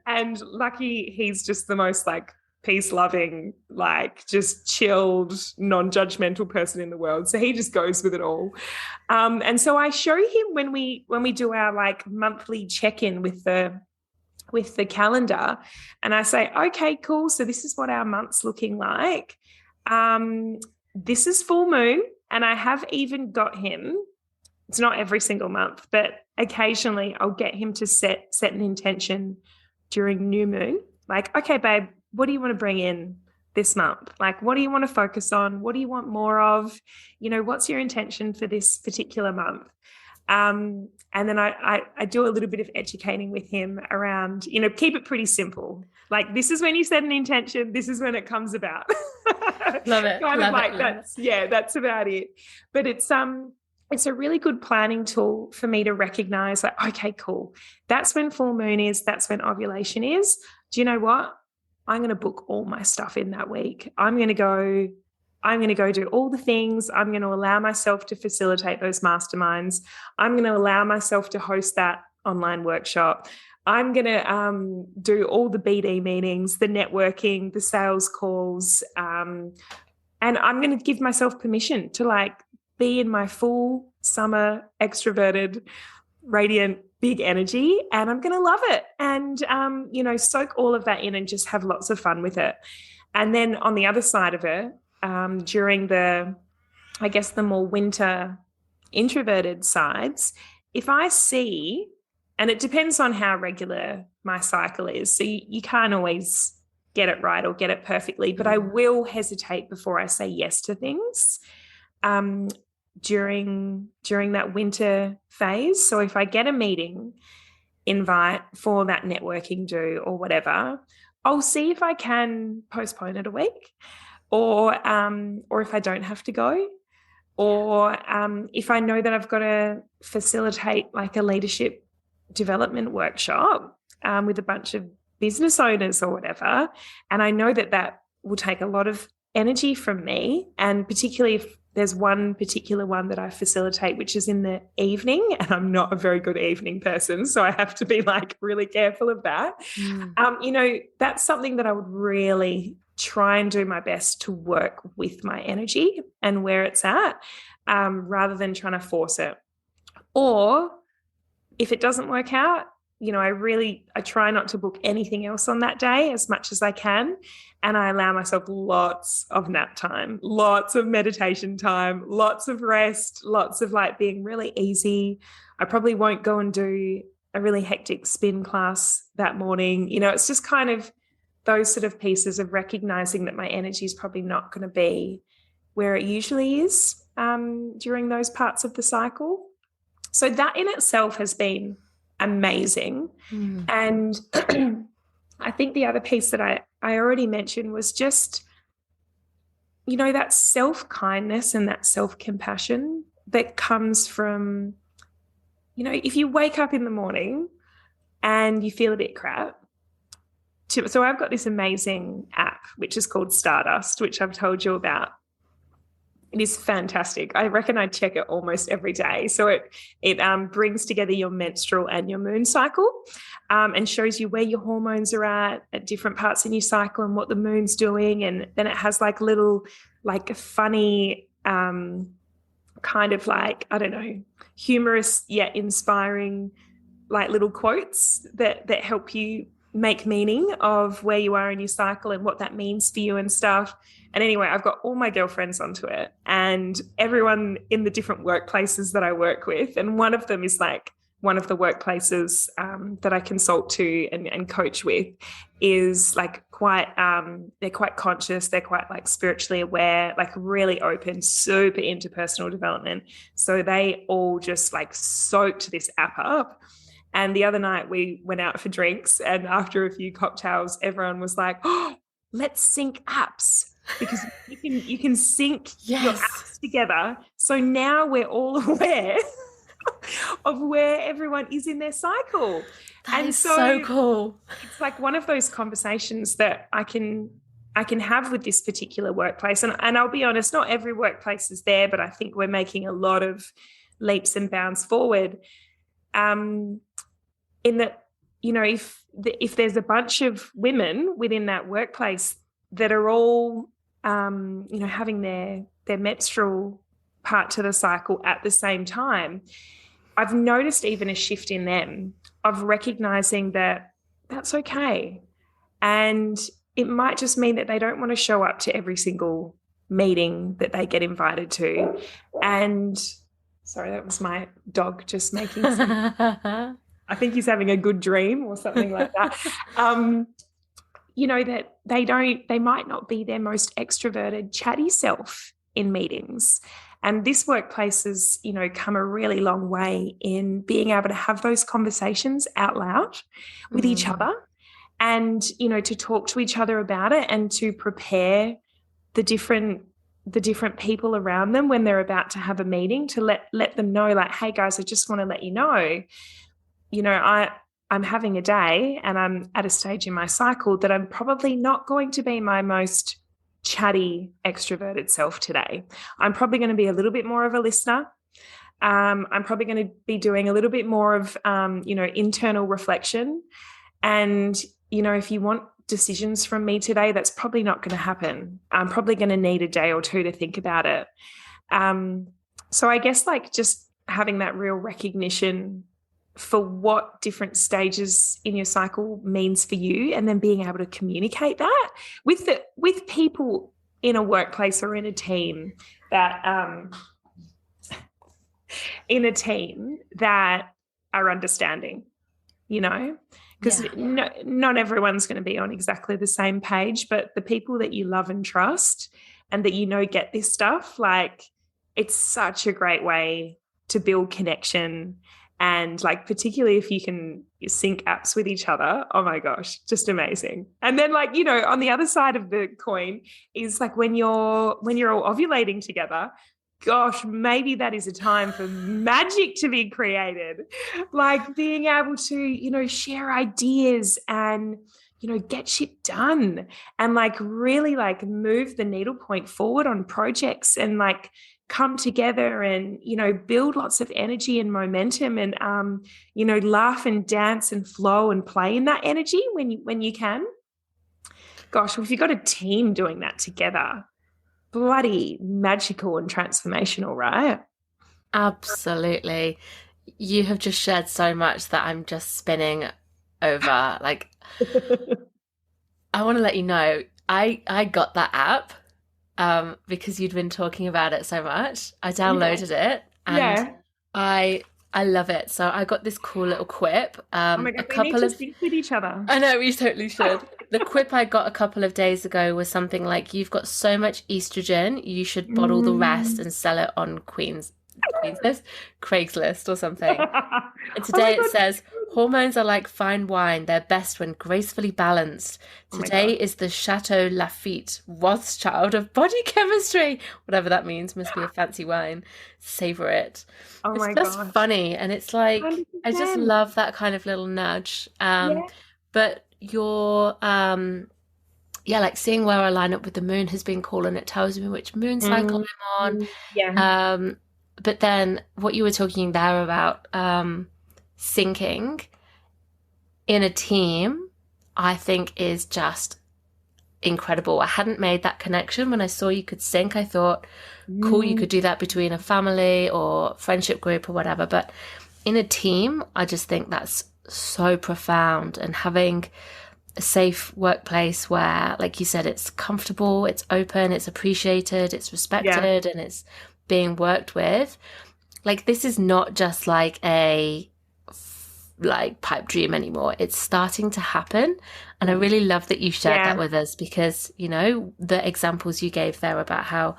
And lucky he's just the most like peace-loving, like just chilled, non-judgmental person in the world. So he just goes with it all. And so I show him when we do our like monthly check-in with the calendar, and I say, okay, cool. So this is what our month's looking like. This is full moon. And I have even got him, it's not every single month, but occasionally I'll get him to set an intention during new moon. Like, okay, babe, what do you want to bring in this month? Like, what do you want to focus on? What do you want more of? You know, what's your intention for this particular month? And then I do a little bit of educating with him around, keep it pretty simple. Like, this is when you set an intention, this is when it comes about. Love it. That's about it. But it's a really good planning tool for me to recognize, like, okay, cool. That's when full moon is, that's when ovulation is. Do you know what? I'm going to book all my stuff in that week. I'm going to go do all the things. I'm going to allow myself to facilitate those masterminds. I'm going to allow myself to host that online workshop. I'm going to do all the BD meetings, the networking, the sales calls. And I'm going to give myself permission to, like, be in my full summer extroverted, radiant, big energy, and I'm going to love it. And, soak all of that in and just have lots of fun with it. And then on the other side of it, during the more winter introverted sides, if I see, and it depends on how regular my cycle is, so you can't always get it right or get it perfectly, but I will hesitate before I say yes to things during that winter phase. So if I get a meeting invite for that networking do or whatever, I'll see if I can postpone it a week, or if I don't have to go, or if I know that I've got to facilitate like a leadership development workshop with a bunch of business owners or whatever, and I know that will take a lot of energy from me, and particularly if there's one particular one that I facilitate, which is in the evening, and I'm not a very good evening person, so I have to be like really careful of that. That's something that I would really try and do my best to work with my energy and where it's at, rather than trying to force it. Or if it doesn't work out, I try not to book anything else on that day as much as I can. And I allow myself lots of nap time, lots of meditation time, lots of rest, lots of like being really easy. I probably won't go and do a really hectic spin class that morning. It's just kind of those sort of pieces of recognizing that my energy is probably not going to be where it usually is during those parts of the cycle. So that in itself has been amazing. And I think the other piece that I already mentioned was just, that self-kindness and that self-compassion that comes from, if you wake up in the morning and you feel a bit crap. So I've got this amazing app, which is called Stardust, which I've told you about. It is fantastic. I reckon I check it almost every day. So it brings together your menstrual and your moon cycle, and shows you where your hormones are at different parts in your cycle and what the moon's doing. And then it has like little, like funny, kind of like, I don't know, humorous yet inspiring, like little quotes that help you make meaning of where you are in your cycle and what that means for you and stuff. And anyway, I've got all my girlfriends onto it and everyone in the different workplaces that I work with. And one of them is like one of the workplaces that I consult to and coach with is like quite, they're quite conscious. They're quite like spiritually aware, like really open, super into personal development. So they all just like soaked this app up. And the other night we went out for drinks, and after a few cocktails, everyone was like, "Oh, let's sync apps because you can sync your apps together." So now we're all aware of where everyone is in their cycle. That is so cool. It's like one of those conversations that I can have with this particular workplace. And I'll be honest, not every workplace is there, but I think we're making a lot of leaps and bounds forward. In that, if there's a bunch of women within that workplace that are all, having their menstrual part to the cycle at the same time, I've noticed even a shift in them of recognizing that that's okay. And it might just mean that they don't want to show up to every single meeting that they get invited to. And sorry, that was my dog just making some I think he's having a good dream or something like that. That they might not be their most extroverted, chatty self in meetings. And this workplace has, come a really long way in being able to have those conversations out loud with each other, and, to talk to each other about it, and to prepare the different people around them when they're about to have a meeting, to let them know, like, hey guys, I just want to let you know, I'm having a day and I'm at a stage in my cycle that I'm probably not going to be my most chatty, extroverted self today. I'm probably going to be a little bit more of a listener. I'm probably going to be doing a little bit more of, internal reflection. And, if you want decisions from me today, that's probably not going to happen. I'm probably going to need a day or two to think about it. So I guess, like, just having that real recognition for what different stages in your cycle means for you, and then being able to communicate that with people in a workplace or in a team that are understanding, because not everyone's going to be on exactly the same page, but the people that you love and trust and that get this stuff, like, it's such a great way to build connection. And, like, particularly if you can sync apps with each other, oh my gosh, just amazing. And then, like, on the other side of the coin is, like, when you're all ovulating together, gosh, maybe that is a time for magic to be created. Like, being able to, share ideas and, get shit done, and, like, really, like, move the needle point forward on projects, and, like, come together and, build lots of energy and momentum, and, laugh and dance and flow and play in that energy when you can. Gosh, if you've got a team doing that together, bloody magical and transformational, right? Absolutely. You have just shared so much that I'm just spinning over. Like, I want to let you know, I got that app because you'd been talking about it so much. I downloaded it, and I love it. So I got this cool little quip. Oh my God, we need to sync with each other. I know, we totally should. The quip I got a couple of days ago was something like, you've got so much estrogen, you should bottle the rest and sell it on Craigslist or something. And today it says, hormones are like fine wine. They're best when gracefully balanced. Today is the Chateau Lafite Rothschild of body chemistry. Whatever that means, must be a fancy wine. Savor it. It's just funny. And it's like, 100%. I just love that kind of little nudge. But your, like, seeing where I line up with the moon has been cool, and it tells me which moon cycle I'm on. But then what you were talking there about syncing in a team, I think is just incredible. I hadn't made that connection. When I saw you could sync, I thought, cool, you could do that between a family or friendship group or whatever. But in a team, I just think that's so profound. And having a safe workplace where, like you said, it's comfortable, it's open, it's appreciated, it's respected, and it's being worked with. Like, this is not just like a pipe dream anymore. It's starting to happen. And I really love that you shared that with us, because, the examples you gave there about how,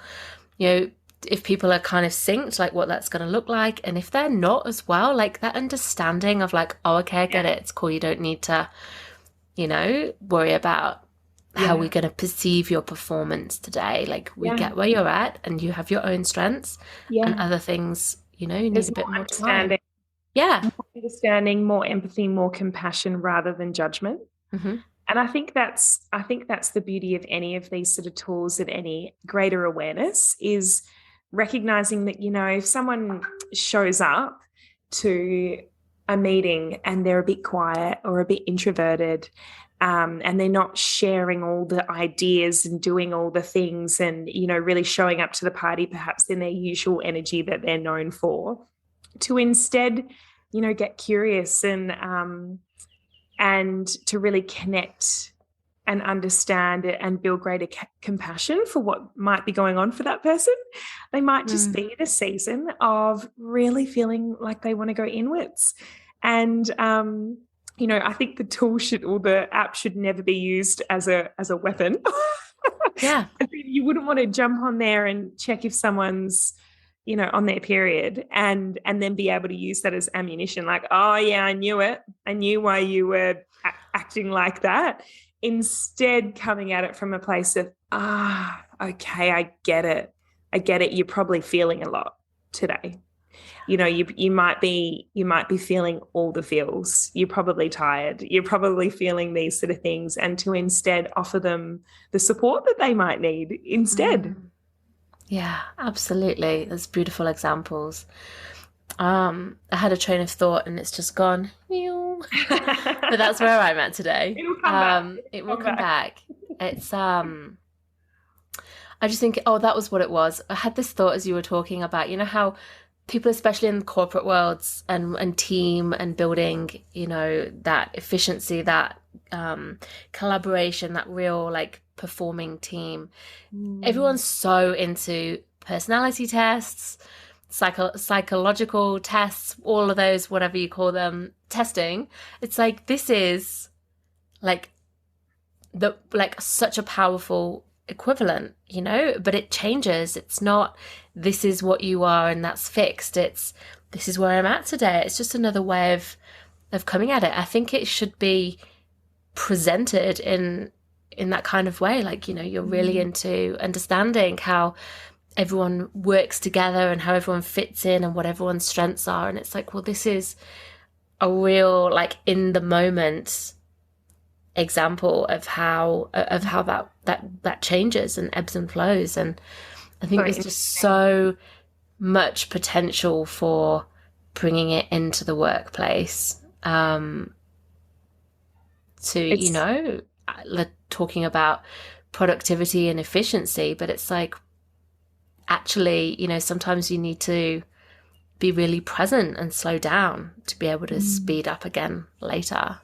if people are kind of synced, like, what that's going to look like. And if they're not as well, like, that understanding of, like, oh, okay, I get it. It's cool. You don't need to, worry about how we're going to perceive your performance today. Like, we get where you're at, and you have your own strengths, and other things, you need a bit more time. More understanding, more empathy, more compassion, rather than judgment. And I think that's the beauty of any of these sort of tools, of any greater awareness, is recognizing that, if someone shows up to a meeting and they're a bit quiet or a bit introverted, and they're not sharing all the ideas and doing all the things, and, really showing up to the party perhaps in their usual energy that they're known for, to instead, get curious and to really connect and understand it and build greater compassion for what might be going on for that person. They might just be in a season of really feeling like they want to go inwards. And, I think the tool the app should never be used as a weapon. Yeah. You wouldn't want to jump on there and check if someone's, on their period, and then be able to use that as ammunition, like, oh yeah, I knew it. I knew why you were acting like that. Instead, coming at it from a place of, okay, I get it. You're probably feeling a lot today. You might be feeling all the feels. You're probably tired. You're probably feeling these sort of things, and to instead offer them the support that they might need instead. Yeah, absolutely. There's beautiful examples. I had a train of thought and it's just gone. But that's where I'm at today. It'll come back. It will come back. It's I just think, that was what it was. I had this thought as you were talking about, how people, especially in corporate worlds and team and building, that efficiency, that collaboration, that real like performing team. Everyone's so into personality tests, psychological tests, all of those, whatever you call them, testing. It's like, this is like such a powerful equivalent, but it changes. It's not, this is what you are and that's fixed. It's, this is where I'm at today. It's just another way of coming at it. I think it should be presented in that kind of way, like, you're really into understanding how everyone works together and how everyone fits in and what everyone's strengths are. And it's like, well, this is a real, like, in the moment example of how that changes and ebbs and flows. And I think there's just so much potential for bringing it into the workplace, talking about productivity and efficiency, but it's like, actually, sometimes you need to be really present and slow down to be able to speed up again later.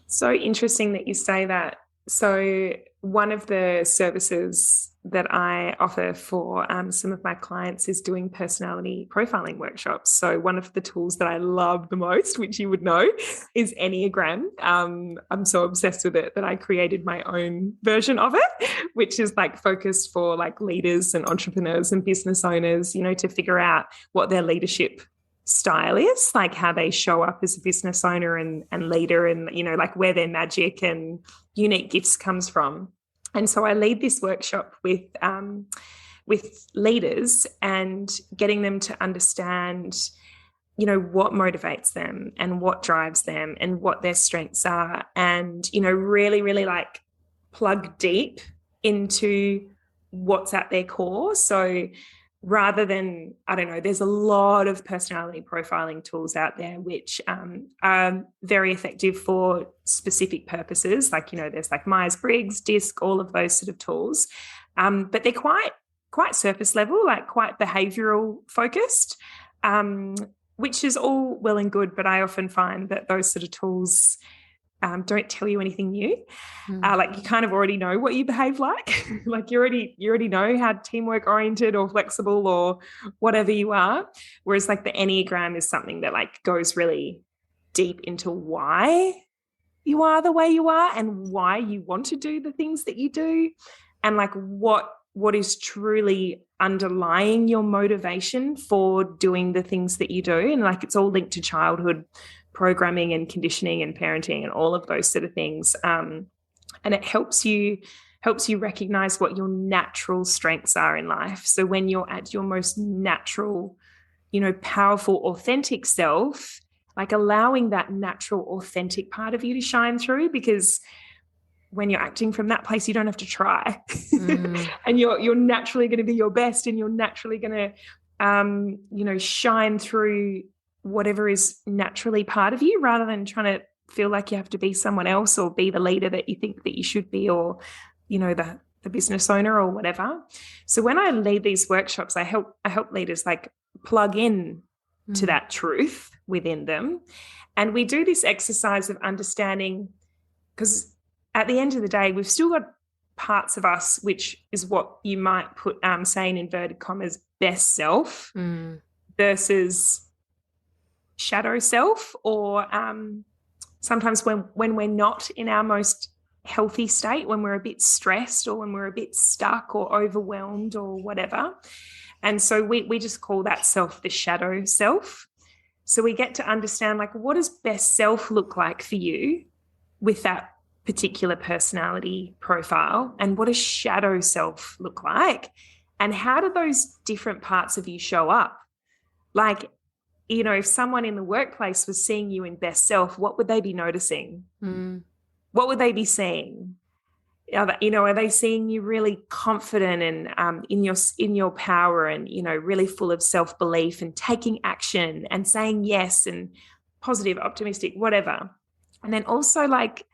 So interesting that you say that. So one of the services that I offer for some of my clients is doing personality profiling workshops. So one of the tools that I love the most, which you would know, is Enneagram. I'm so obsessed with it that I created my own version of it, which is like focused for like leaders and entrepreneurs and business owners, to figure out what their leadership style is, like how they show up as a business owner and leader, and like where their magic and unique gifts comes from. And so I lead this workshop with leaders and getting them to understand, what motivates them and what drives them and what their strengths are, and really, really like plug deep into what's at their core. So rather than, there's a lot of personality profiling tools out there which are very effective for specific purposes. Like, there's like Myers-Briggs, DISC, all of those sort of tools. But they're quite surface level, like quite behavioral focused, which is all well and good. But I often find that those sort of tools don't tell you anything new. Like, you kind of already know what you behave like. Like you already know how teamwork oriented or flexible or whatever you are. Whereas like the Enneagram is something that like goes really deep into why you are the way you are and why you want to do the things that you do, and like what is truly underlying your motivation for doing the things that you do. And like, it's all linked to childhood programming and conditioning and parenting and all of those sort of things. And it helps you recognize what your natural strengths are in life. So when you're at your most natural, powerful, authentic self, like allowing that natural, authentic part of you to shine through, because when you're acting from that place, you don't have to try. And you're naturally going to be your best, and you're naturally going to, shine through whatever is naturally part of you, rather than trying to feel like you have to be someone else or be the leader that you think that you should be, or, the business owner or whatever. So when I lead these workshops, I help leaders like plug in to that truth within them. And we do this exercise of understanding, because at the end of the day, we've still got parts of us, which is what you might put, say in inverted commas, best self versus shadow self, or sometimes when we're not in our most healthy state, when we're a bit stressed or when we're a bit stuck or overwhelmed or whatever. And so we just call that self the shadow self. So we get to understand, like, what does best self look like for you with that particular personality profile? And what does shadow self look like? And how do those different parts of you show up? Like, you know, if someone in the workplace was seeing you in best self, what would they be noticing? What would they be seeing? Are they seeing you really confident and in your power, and, you know, really full of self-belief and taking action and saying yes and positive, optimistic, whatever? And then also, like,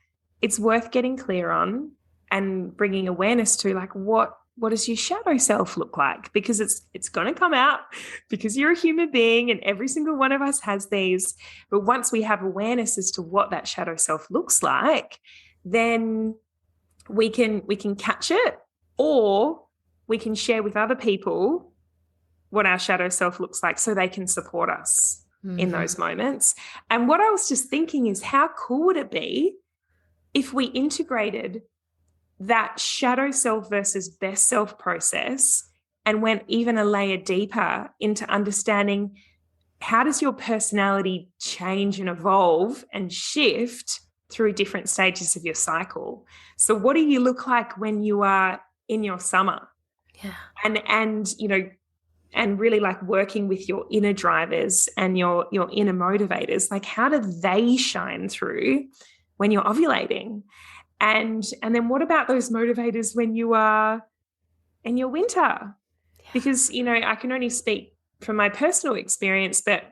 it's worth getting clear on and bringing awareness to, like, what does your shadow self look like? Because it's going to come out, because you're a human being and every single one of us has these. But once we have awareness as to what that shadow self looks like, then we can catch it, or we can share with other people what our shadow self looks like so they can support us in those moments. And what I was just thinking is, how cool would it be if we integrated that shadow self versus best self process and went even a layer deeper into understanding, how does your personality change and evolve and shift through different stages of your cycle? So what do you look like when you are in your summer? Yeah. And you know, and really, like, working with your inner drivers and your inner motivators, like, how do they shine through when you're ovulating? And then what about those motivators when you are in your winter? Yeah. Because, you know, I can only speak from my personal experience, but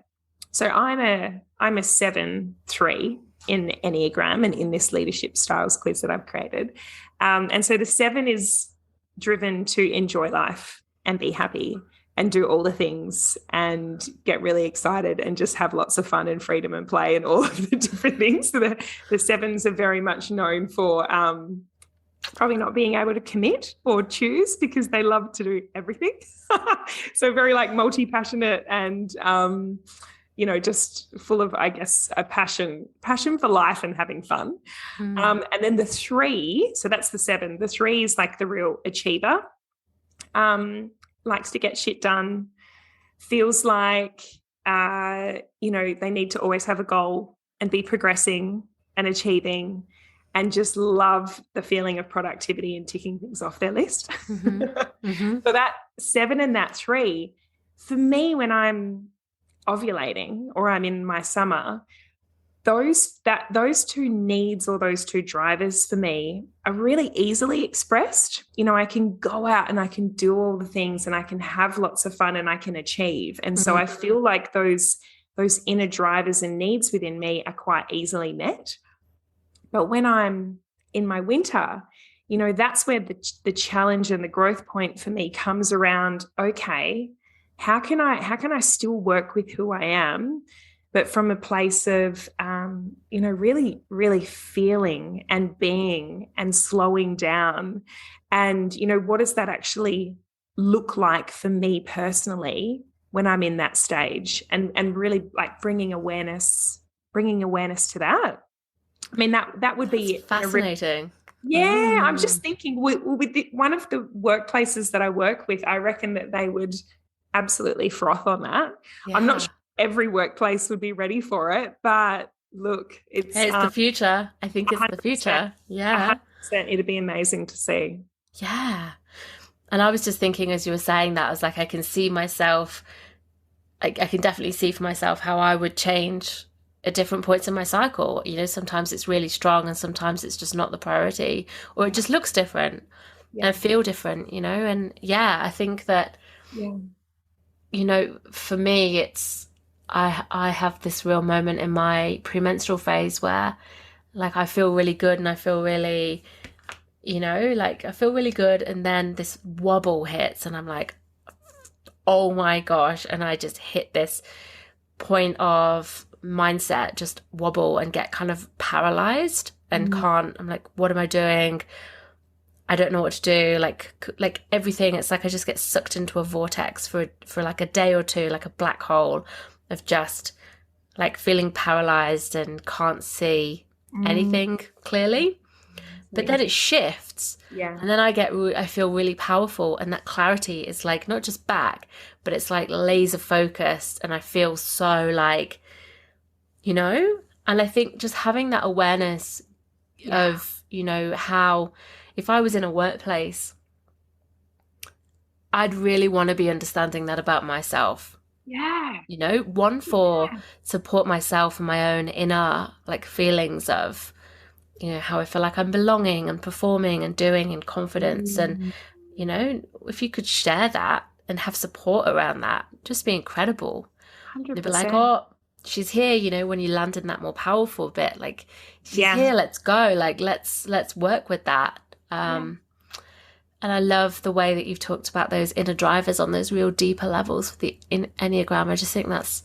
so I'm a 7-3 in the Enneagram and in this leadership styles quiz that I've created. And so the 7 is driven to enjoy life and be happy and do all the things and get really excited and just have lots of fun and freedom and play and all of the different things. So the 7s are very much known for probably not being able to commit or choose, because they love to do everything. So very, like, multi-passionate and, you know, just full of, I guess, a passion for life and having fun. And then the 3, so that's the 7. The 3 is like the real achiever. Likes to get shit done, feels like, you know, they need to always have a goal and be progressing and achieving, and just love the feeling of productivity and ticking things off their list. So that 7 and that 3, for me, when I'm ovulating or I'm in my summer, those 2 needs or those 2 drivers for me are really easily expressed. You know, I can go out and I can do all the things and I can have lots of fun and I can achieve. And so I feel like those inner drivers and needs within me are quite easily met. But when I'm in my winter, you know, that's where the challenge and the growth point for me comes around. Okay, how can I still work with who I am, but from a place of, you know, really, really feeling and being and slowing down? And, you know, what does that actually look like for me personally when I'm in that stage? And really, like, bringing awareness to that. I mean, that would be fascinating. Yeah, I'm just thinking with one of the workplaces that I work with, I reckon that they would absolutely froth on that. Yeah. I'm not sure every workplace would be ready for it, but look, it's the future. I think it's the future. Yeah, 100%. It'd be amazing to see. Yeah. And I was just thinking, as you were saying that, I was like, I can see myself, I can definitely see for myself how I would change at different points in my cycle. You know, sometimes it's really strong and sometimes it's just not the priority, or it just looks different and feel different, you know. And yeah, I think that, you know, for me, it's, I have this real moment in my premenstrual phase where, like, I feel really good and I feel really, you know, like, I feel really good, and then this wobble hits and I'm like, oh my gosh, and I just hit this point of mindset, just wobble and get kind of paralyzed and can't, I'm like, what am I doing? I don't know what to do. Like everything, it's like I just get sucked into a vortex for like a day or two, like a black hole of just like feeling paralyzed and can't see anything clearly. but then it shifts. Yeah. And then I feel really powerful, and that clarity is like not just back, but it's like laser focused, and I feel so like, and I think just having that awareness of, how if I was in a workplace, I'd really want to be understanding that about myself. Yeah. One for support myself and my own inner like feelings of, how I feel like I'm belonging and performing and doing in confidence. And, if you could share that and have support around that, just be incredible. 100%. You'd be like, oh, she's here, when you land in that more powerful bit, like she's here, let's go. Like, let's work with that. And I love the way that you've talked about those inner drivers on those real deeper levels with the Enneagram. I just think that's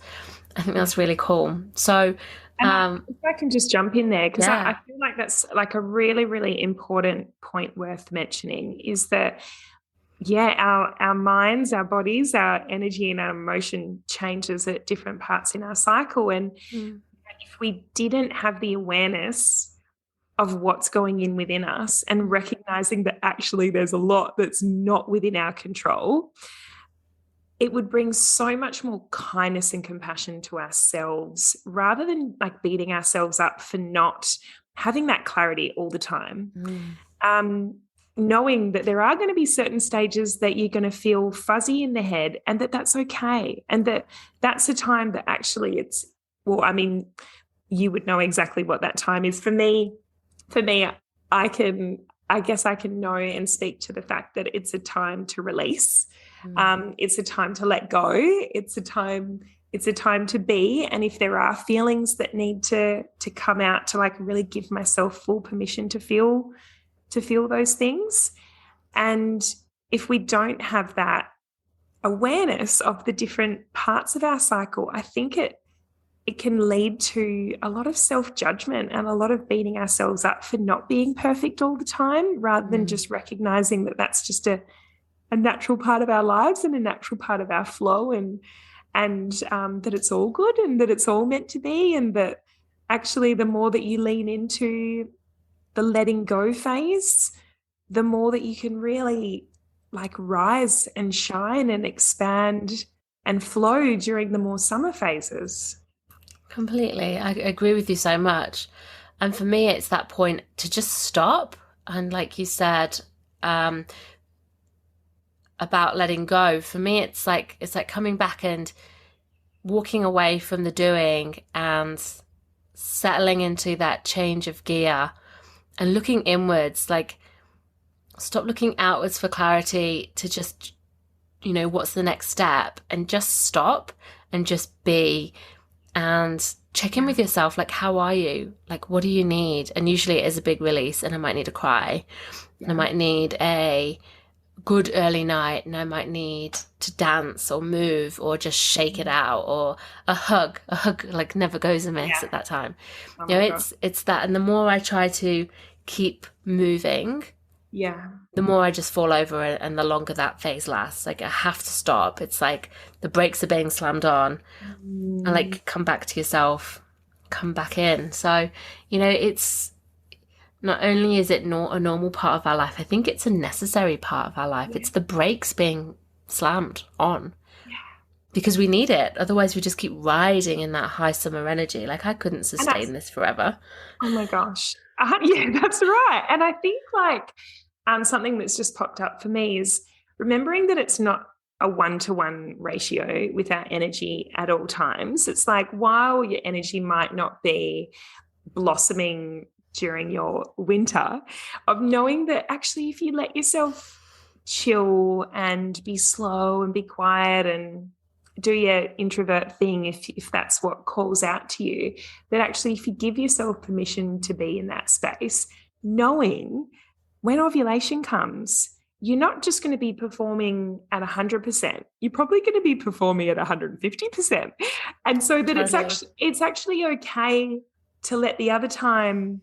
really cool. So, if I can just jump in there, because I feel like that's like a really, really important point worth mentioning is that, our minds, our bodies, our energy and our emotion changes at different parts in our cycle. And if we didn't have the awareness of what's going in within us and recognizing that actually there's a lot that's not within our control, it would bring so much more kindness and compassion to ourselves rather than like beating ourselves up for not having that clarity all the time. Knowing that there are going to be certain stages that you're going to feel fuzzy in the head, and that's okay. And that's a time that actually you would know exactly what that time is. For me, I can know and speak to the fact that it's a time to release. It's a time to let go. It's a time to be. And if there are feelings that need to come out, to like really give myself full permission to feel those things. And if we don't have that awareness of the different parts of our cycle, I think it can lead to a lot of self-judgment and a lot of beating ourselves up for not being perfect all the time, rather than just recognizing that that's just a natural part of our lives and a natural part of our flow, and that it's all good and that it's all meant to be, and that actually the more that you lean into the letting go phase, the more that you can really like rise and shine and expand and flow during the more summer phases. Completely. I agree with you so much. And for me, it's that point to just stop. And like you said, about letting go, for me, it's like coming back and walking away from the doing and settling into that change of gear and looking inwards, like stop looking outwards for clarity to just, what's the next step, and just stop and just be. And check in with yourself, like, how are you? Like, what do you need? And usually it is a big release, and I might need a cry, and I might need a good early night, and I might need to dance or move or just shake it out, or a hug like never goes amiss at that time. It's that. And the more I try to keep moving, the more I just fall over, and the longer that phase lasts. Like, I have to stop. It's like the brakes are being slammed on, and like, come back to yourself, come back in. So, it's not only is it not a normal part of our life, I think it's a necessary part of our life. It's the brakes being slammed on because we need it. Otherwise we just keep riding in that high summer energy. Like, I couldn't sustain this forever. Oh my gosh. That's right. And I think like something that's just popped up for me is remembering that it's not a 1-to-1 ratio with our energy at all times. It's like, while your energy might not be blossoming during your winter, of knowing that actually if you let yourself chill and be slow and be quiet and do your introvert thing, if that's what calls out to you, that actually if you give yourself permission to be in that space, knowing when ovulation comes, you're not just going to be performing at 100%. You're probably going to be performing at 150%. And so that it's actually okay to let the other time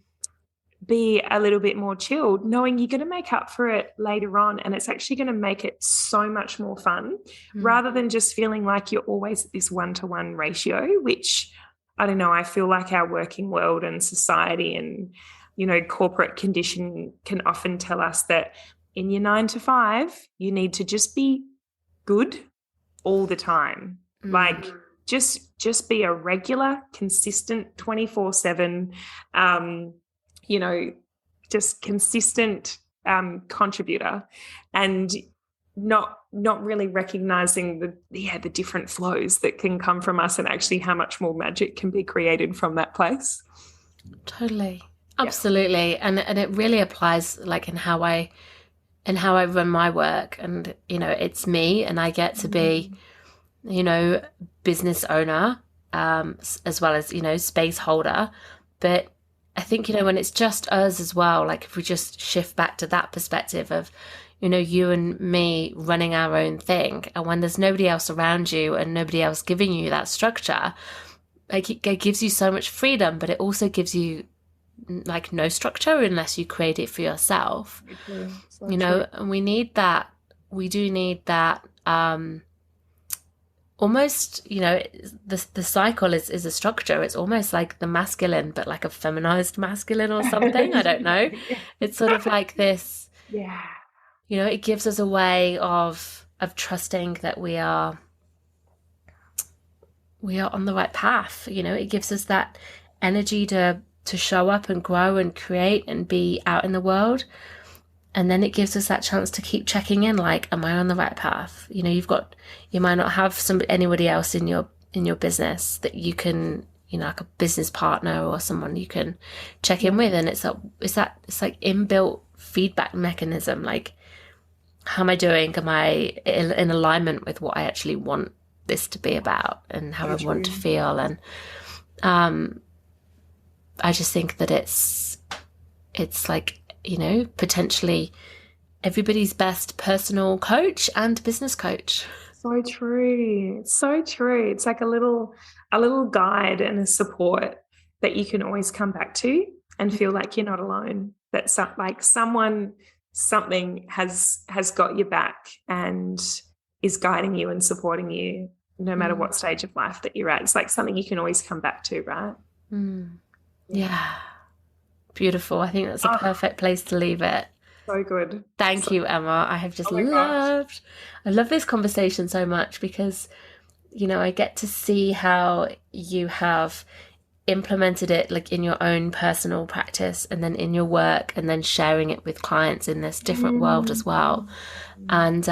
be a little bit more chilled, knowing you're going to make up for it later on, and it's actually going to make it so much more fun, rather than just feeling like you're always at this 1-to-1 ratio, which, I don't know, I feel like our working world and society and corporate condition can often tell us that in your 9 to 5, you need to just be good all the time. Like just be a regular, consistent 24/7, just consistent contributor, and not really recognizing the different flows that can come from us, and actually how much more magic can be created from that place. Totally. Absolutely. And it really applies like in how I run my work, and it's me, and I get to be business owner as well as space holder. But I think when it's just us as well, like if we just shift back to that perspective of you and me running our own thing, and when there's nobody else around you and nobody else giving you that structure, like it gives you so much freedom, but it also gives you like no structure unless you create it for yourself. So and we need that. We do need that. Almost, the cycle is a structure. It's almost like the masculine, but like a feminized masculine or something. I don't know. It's sort of like this. Yeah. It gives us a way of trusting that we are on the right path. It gives us that energy to show up and grow and create and be out in the world. And then it gives us that chance to keep checking in, like, am I on the right path? You might not have anybody else in your business that you can, like a business partner or someone you can check in with. And it's like inbuilt feedback mechanism. Like, how am I doing? Am I in alignment with what I actually want this to be about and how I want to feel? And I just think that it's like, potentially everybody's best personal coach and business coach. So true. So true. It's like a little guide and a support that you can always come back to and feel like you're not alone. That something has got your back and is guiding you and supporting you no matter what stage of life that you're at. It's like something you can always come back to, right? Yeah. Beautiful. I think that's a perfect place to leave it. So good. Thank you, Emma. I have just I love this conversation so much because, I get to see how you have implemented it like in your own personal practice and then in your work and then sharing it with clients in this different world as well. And,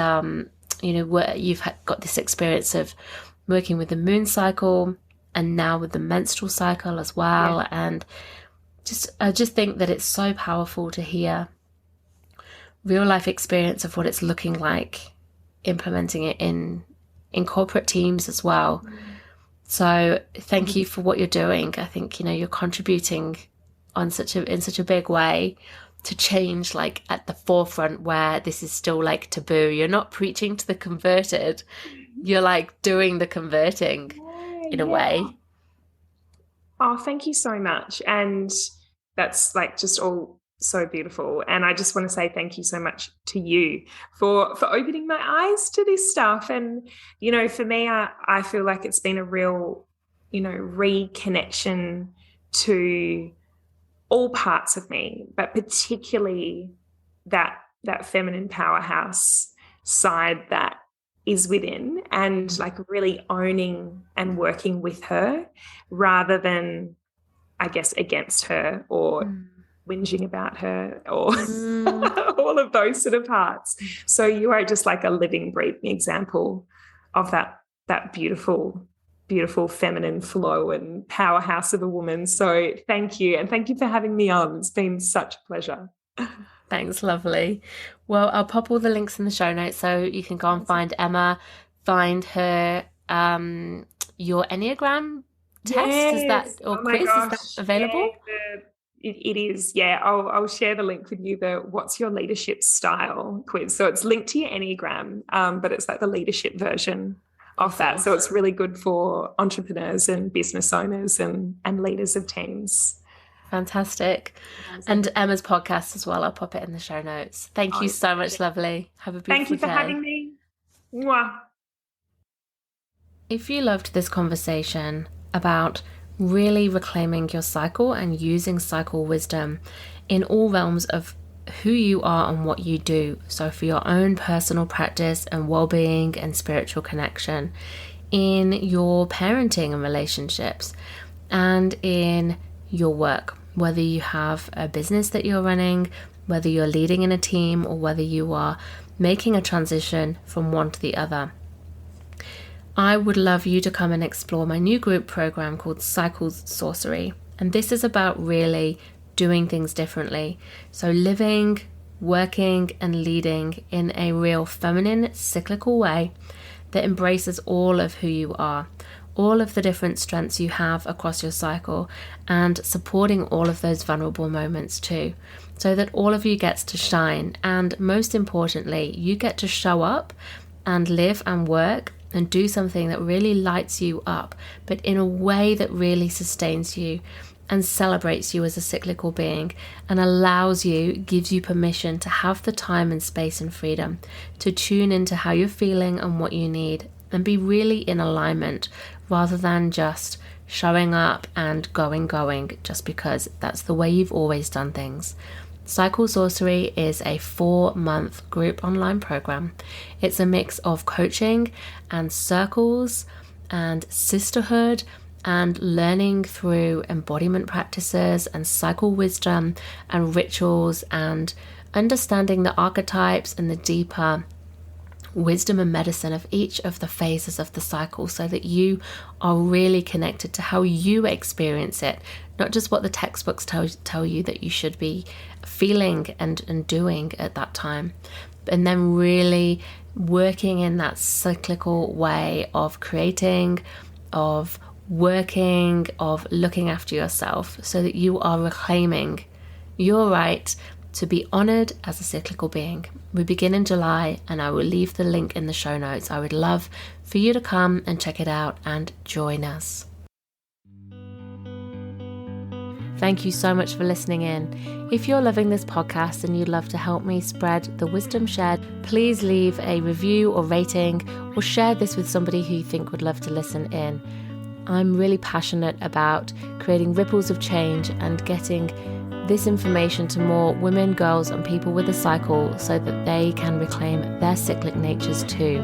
you've got this experience of working with the moon cycle and now with the menstrual cycle as well. Yeah. And I just think that it's so powerful to hear real life experience of what it's looking like, implementing it in corporate teams as well. So thank you for what you're doing. I think, you're contributing in such a big way to change, like at the forefront where this is still like taboo. You're not preaching to the converted. You're like doing the converting in a way. Oh, thank you so much. And that's like just all so beautiful. And I just want to say thank you so much to you for opening my eyes to this stuff. And, for me, I feel like it's been a real, reconnection to all parts of me, but particularly that feminine powerhouse side that is within, and like really owning and working with her rather than, I guess, against her or whinging about her or all of those sort of parts. So you are just like a living, breathing example of that beautiful, beautiful feminine flow and powerhouse of a woman. So thank you. And thank you for having me on. It's been such a pleasure. Thanks, lovely. Well, I'll pop all the links in the show notes so you can go and find Emma, find her, your Enneagram test. Is that, or quiz, gosh. Is that available? Yeah, it is. Yeah, I'll share the link with you, the What's Your Leadership Style quiz. So it's linked to your Enneagram, but it's like the leadership version of that. So it's really good for entrepreneurs and business owners and leaders of teams. Fantastic. And Emma's podcast as well. I'll pop it in the show notes. Thank you so much, lovely. Have a beautiful day. Thank you for having me. Mwah. If you loved this conversation about really reclaiming your cycle and using cycle wisdom in all realms of who you are and what you do. So for your own personal practice and well-being and spiritual connection, in your parenting and relationships, and in your work, whether you have a business that you're running, whether you're leading in a team, or whether you are making a transition from one to the other. I would love you to come and explore my new group program called Cycles Sorcery. And this is about really doing things differently. So living, working, and leading in a real feminine, cyclical way that embraces all of who you are, all of the different strengths you have across your cycle, and supporting all of those vulnerable moments too, so that all of you gets to shine. And most importantly, you get to show up and live and work and do something that really lights you up, but in a way that really sustains you and celebrates you as a cyclical being, and allows you, gives you permission to have the time and space and freedom to tune into how you're feeling and what you need, and be really in alignment rather than just showing up and going just because that's the way you've always done things. Cycle Sorcery is a 4-month group online program. It's a mix of coaching and circles and sisterhood and learning through embodiment practices and cycle wisdom and rituals and understanding the archetypes and the deeper wisdom and medicine of each of the phases of the cycle, so that you are really connected to how you experience it, not just what the textbooks tell you that you should be feeling and doing at that time, and then really working in that cyclical way of creating, of working, of looking after yourself, so that you are reclaiming your right to be honored as a cyclical being. We begin in July, and I will leave the link in the show notes. I would love for you to come and check it out and join us. Thank you so much for listening in. If you're loving this podcast and you'd love to help me spread the wisdom shared, please leave a review or rating, or share this with somebody who you think would love to listen in. I'm really passionate about creating ripples of change and getting this information to more women, girls, and people with a cycle, so that they can reclaim their cyclic natures too.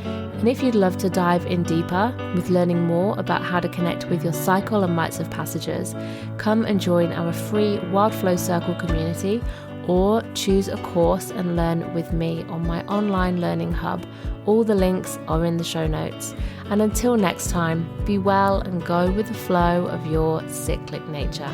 And if you'd love to dive in deeper with learning more about how to connect with your cycle and rites of passages, come and join our free Wild Flow Circle community, or choose a course and learn with me on my online learning hub. All the links are in the show notes. And until next time, be well and go with the flow of your cyclic nature.